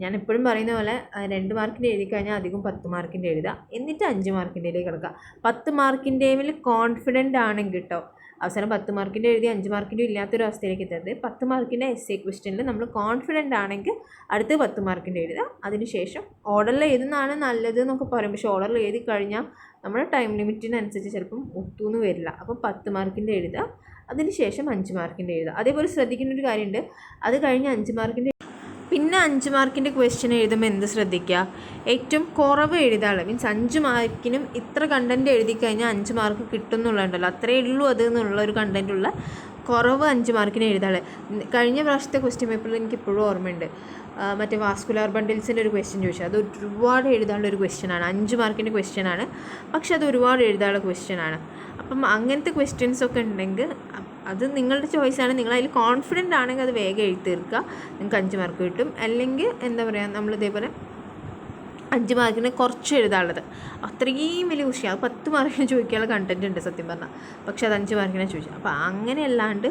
ഞാൻ എപ്പോഴും പറയുന്ന പോലെ 2 മാർക്കിൻ്റെ എഴുതി കഴിഞ്ഞാൽ അധികം 10 മാർക്കിൻ്റെ എഴുതുക, എന്നിട്ട് 5 മാർക്കിൻ്റെയിലേക്ക് കിടക്കുക. 10 മാർക്കിൻ്റെയിൽ കോൺഫിഡൻ്റ് ആണെങ്കിൽ കേട്ടോ, അവസാനം 10 മാർക്കിൻ്റെ എഴുതി 5 മാർക്കിൻ്റെ ഇല്ലാത്തൊരു അവസ്ഥയിലേക്ക് എത്തരുത്. 10 മാർക്കിൻ്റെ എസ്സേ ക്വസ്റ്റ്യനിൽ നമ്മൾ കോൺഫിഡൻ്റ് ആണെങ്കിൽ അടുത്ത് 10 മാർക്കിൻ്റെ എഴുതുക. അതിനുശേഷം ഓർഡറിൽ എഴുതുന്നതാണ് നല്ലത് എന്നൊക്കെ പറയും. പക്ഷേ ഓർഡറിൽ എഴുതി കഴിഞ്ഞാൽ നമ്മുടെ ടൈം ലിമിറ്റിനനുസരിച്ച് ചിലപ്പം ഒത്തുനിന്ന് വരില്ല. അപ്പോൾ 10 മാർക്കിൻ്റെ എഴുതുക, അതിനുശേഷം 5 മാർക്കിൻ്റെ എഴുതുക. അതേപോലെ ശ്രദ്ധിക്കേണ്ട ഒരു കാര്യമുണ്ട്, അത് കഴിഞ്ഞ് 5 മാർക്കിൻ്റെ പിന്നെ 5 മാർക്കിൻ്റെ ക്വസ്റ്റ്യൻ എഴുതുമ്പോൾ എന്ത് ശ്രദ്ധിക്കുക, ഏറ്റവും കുറവ് എഴുതാനുള്ള മീൻസ് 5 മാർക്കിനും ഇത്ര കണ്ടൻറ്റ് എഴുതി കഴിഞ്ഞാൽ 5 മാർക്ക് കിട്ടും എന്നുള്ളതുണ്ടല്ലോ, അത്രയേ ഉള്ളൂ അത് എന്നുള്ള ഒരു കണ്ടൻറ്റുള്ള കുറവ് 5 മാർക്കിന് എഴുതാനുള്ള. കഴിഞ്ഞ പ്രാവശ്യത്തെ ക്വസ്റ്റ്യൻ പേപ്പറിൽ എനിക്ക് ഇപ്പോഴും ഓർമ്മയുണ്ട്, മറ്റേ വാസ്കുലാർ ബണ്ടിൽസിൻ്റെ ഒരു ക്വസ്റ്റ്യൻ ചോദിച്ചാൽ അത് ഒരുപാട് എഴുതാനുള്ള ഒരു ക്വസ്റ്റ്യനാണ്. 5 മാർക്കിൻ്റെ ക്വസ്റ്റ്യനാണ്, പക്ഷെ അത് ഒരുപാട് എഴുതാനുള്ള ക്വസ്റ്റ്യനാണ്. അപ്പം അങ്ങനത്തെ ക്വസ്റ്റ്യൻസൊക്കെ ഉണ്ടെങ്കിൽ അത് നിങ്ങളുടെ ചോയ്സാണ്. നിങ്ങളതിൽ കോൺഫിഡൻ്റ് ആണെങ്കിൽ അത് വേഗം എഴുതി തീർക്കുക, നിങ്ങൾക്ക് 5 മാർക്ക് കിട്ടും. അല്ലെങ്കിൽ എന്താ പറയുക, നമ്മളിതേപോലെ 5 മാർക്കിന് കുറച്ച് എഴുതാനുള്ളത് അത്രയും വലിയ ക്വസ്റ്റ്യൻ, അത് 10 മാർക്കിന് ചോദിക്കാനുള്ള കണ്ടൻറ്റ് ഉണ്ട് സത്യം പറഞ്ഞാൽ, പക്ഷെ അത് 5 മാർക്കിനെ ചോദിച്ചു. അപ്പോൾ അങ്ങനെ അല്ലാണ്ട്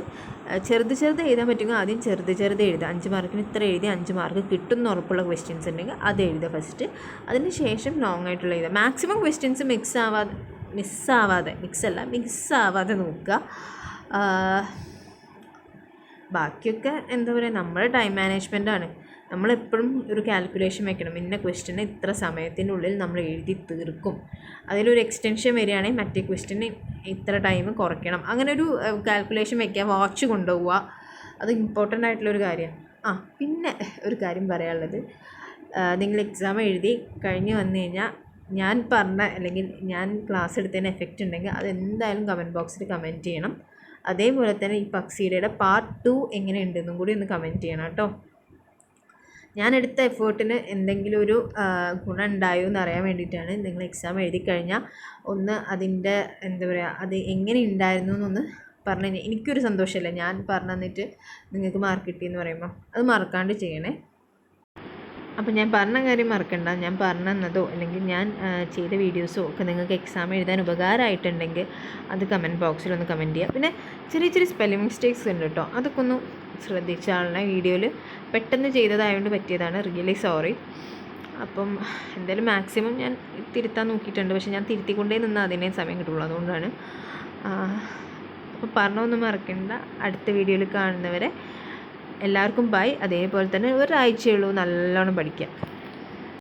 ചെറുത് എഴുതാൻ പറ്റുമെങ്കിൽ ആദ്യം ചെറുത് എഴുതുക. 5 മാർക്കിന് ഇത്ര എഴുതി 5 മാർക്ക് കിട്ടും എന്ന് ഉറപ്പുള്ള ക്വസ്റ്റ്യൻസ് ഉണ്ടെങ്കിൽ അത് എഴുതുക ഫസ്റ്റ്. അതിന് ശേഷം ലോങ് ആയിട്ടുള്ള എഴുതുക. മാക്സിമം ക്വസ്റ്റ്യൻസ് മിക്സാവാതെ നോക്കുക. ബാക്കിയൊക്കെ എന്താ പറയുക, നമ്മുടെ ടൈം മാനേജ്മെൻറ്റാണ്. നമ്മളെപ്പോഴും ഒരു കാൽക്കുലേഷൻ വെക്കണം, ഇന്ന ക്വസ്റ്റ്യന് ഇത്ര സമയത്തിനുള്ളിൽ നമ്മൾ എഴുതി തീർക്കും, അതിലൊരു എക്സ്റ്റൻഷൻ വരികയാണെങ്കിൽ മറ്റേ ക്വസ്റ്റ്യന് ഇത്ര ടൈം കുറയ്ക്കണം, അങ്ങനെ ഒരു കാൽക്കുലേഷൻ വെക്കുക. വാച്ച് കൊണ്ടുപോവുക, അത് ഇമ്പോർട്ടൻ്റ് ആയിട്ടുള്ളൊരു കാര്യമാണ്. പിന്നെ ഒരു കാര്യം പറയാനുള്ളത്, നിങ്ങൾ എക്സാം എഴുതി കഴിഞ്ഞ് വന്നു കഴിഞ്ഞാൽ ഞാൻ പറഞ്ഞ അല്ലെങ്കിൽ ഞാൻ ക്ലാസ് എടുത്തതിന് എഫക്റ്റ് ഉണ്ടെങ്കിൽ അതെന്തായാലും കമൻറ്റ് ബോക്സിൽ കമൻറ്റ് ചെയ്യണം. അതേപോലെ തന്നെ ഈ പക്സിയുടെ പാർട്ട് 2 എങ്ങനെ ഉണ്ടെന്നും കൂടി ഒന്ന് കമൻറ്റ് ചെയ്യണം കേട്ടോ. ഞാനെടുത്ത എഫേർട്ടിന് എന്തെങ്കിലും ഒരു ഗുണം ഉണ്ടായോ എന്ന് അറിയാൻ വേണ്ടിയിട്ടാണ്. നിങ്ങൾ എക്സാം എഴുതി കഴിഞ്ഞാൽ ഒന്ന് അതിൻ്റെ എന്താ പറയുക, അത് എങ്ങനെ ഉണ്ടായിരുന്നു എന്നൊന്ന് പറഞ്ഞു കഴിഞ്ഞാൽ എനിക്കൊരു സന്തോഷമല്ല. ഞാൻ പറഞ്ഞു തന്നിട്ട് നിങ്ങൾക്ക് മാർക്ക് കിട്ടിയെന്ന് പറയുമ്പോൾ അത് മറക്കാണ്ട് ചെയ്യണേ. അപ്പം ഞാൻ പറഞ്ഞ കാര്യം മറക്കണ്ട. ഞാൻ പറഞ്ഞു തന്നതോ അല്ലെങ്കിൽ ഞാൻ ചെയ്ത വീഡിയോസോ ഒക്കെ നിങ്ങൾക്ക് എക്സാം എഴുതാൻ ഉപകാരമായിട്ടുണ്ടെങ്കിൽ അത് കമൻറ്റ് ബോക്സിലൊന്ന് കമൻറ്റ് ചെയ്യുക. പിന്നെ ചെറിയ സ്പെല്ലിംഗ് മിസ്റ്റേക്സ് ഉണ്ട് കേട്ടോ, അതൊക്കെ ഒന്ന് ശ്രദ്ധിച്ചാളെ. വീഡിയോയിൽ പെട്ടെന്ന് ചെയ്തതായതുകൊണ്ട് പറ്റിയതാണ്, റിയലി സോറി. അപ്പം എന്തായാലും മാക്സിമം ഞാൻ തിരുത്താൻ നോക്കിയിട്ടുണ്ട്, പക്ഷേ ഞാൻ തിരുത്തിക്കൊണ്ടേ നിന്ന് അതിനേ സമയം കിട്ടുള്ളൂ, അതുകൊണ്ടാണ്. അപ്പോൾ പറഞ്ഞൊന്നും മറക്കണ്ട. അടുത്ത വീഡിയോയിൽ കാണുന്നവരെ എല്ലാവർക്കും ബൈ. അതേപോലെ തന്നെ ഒരാഴ്ചയുള്ളൂ നല്ലോണം പഠിക്കാം.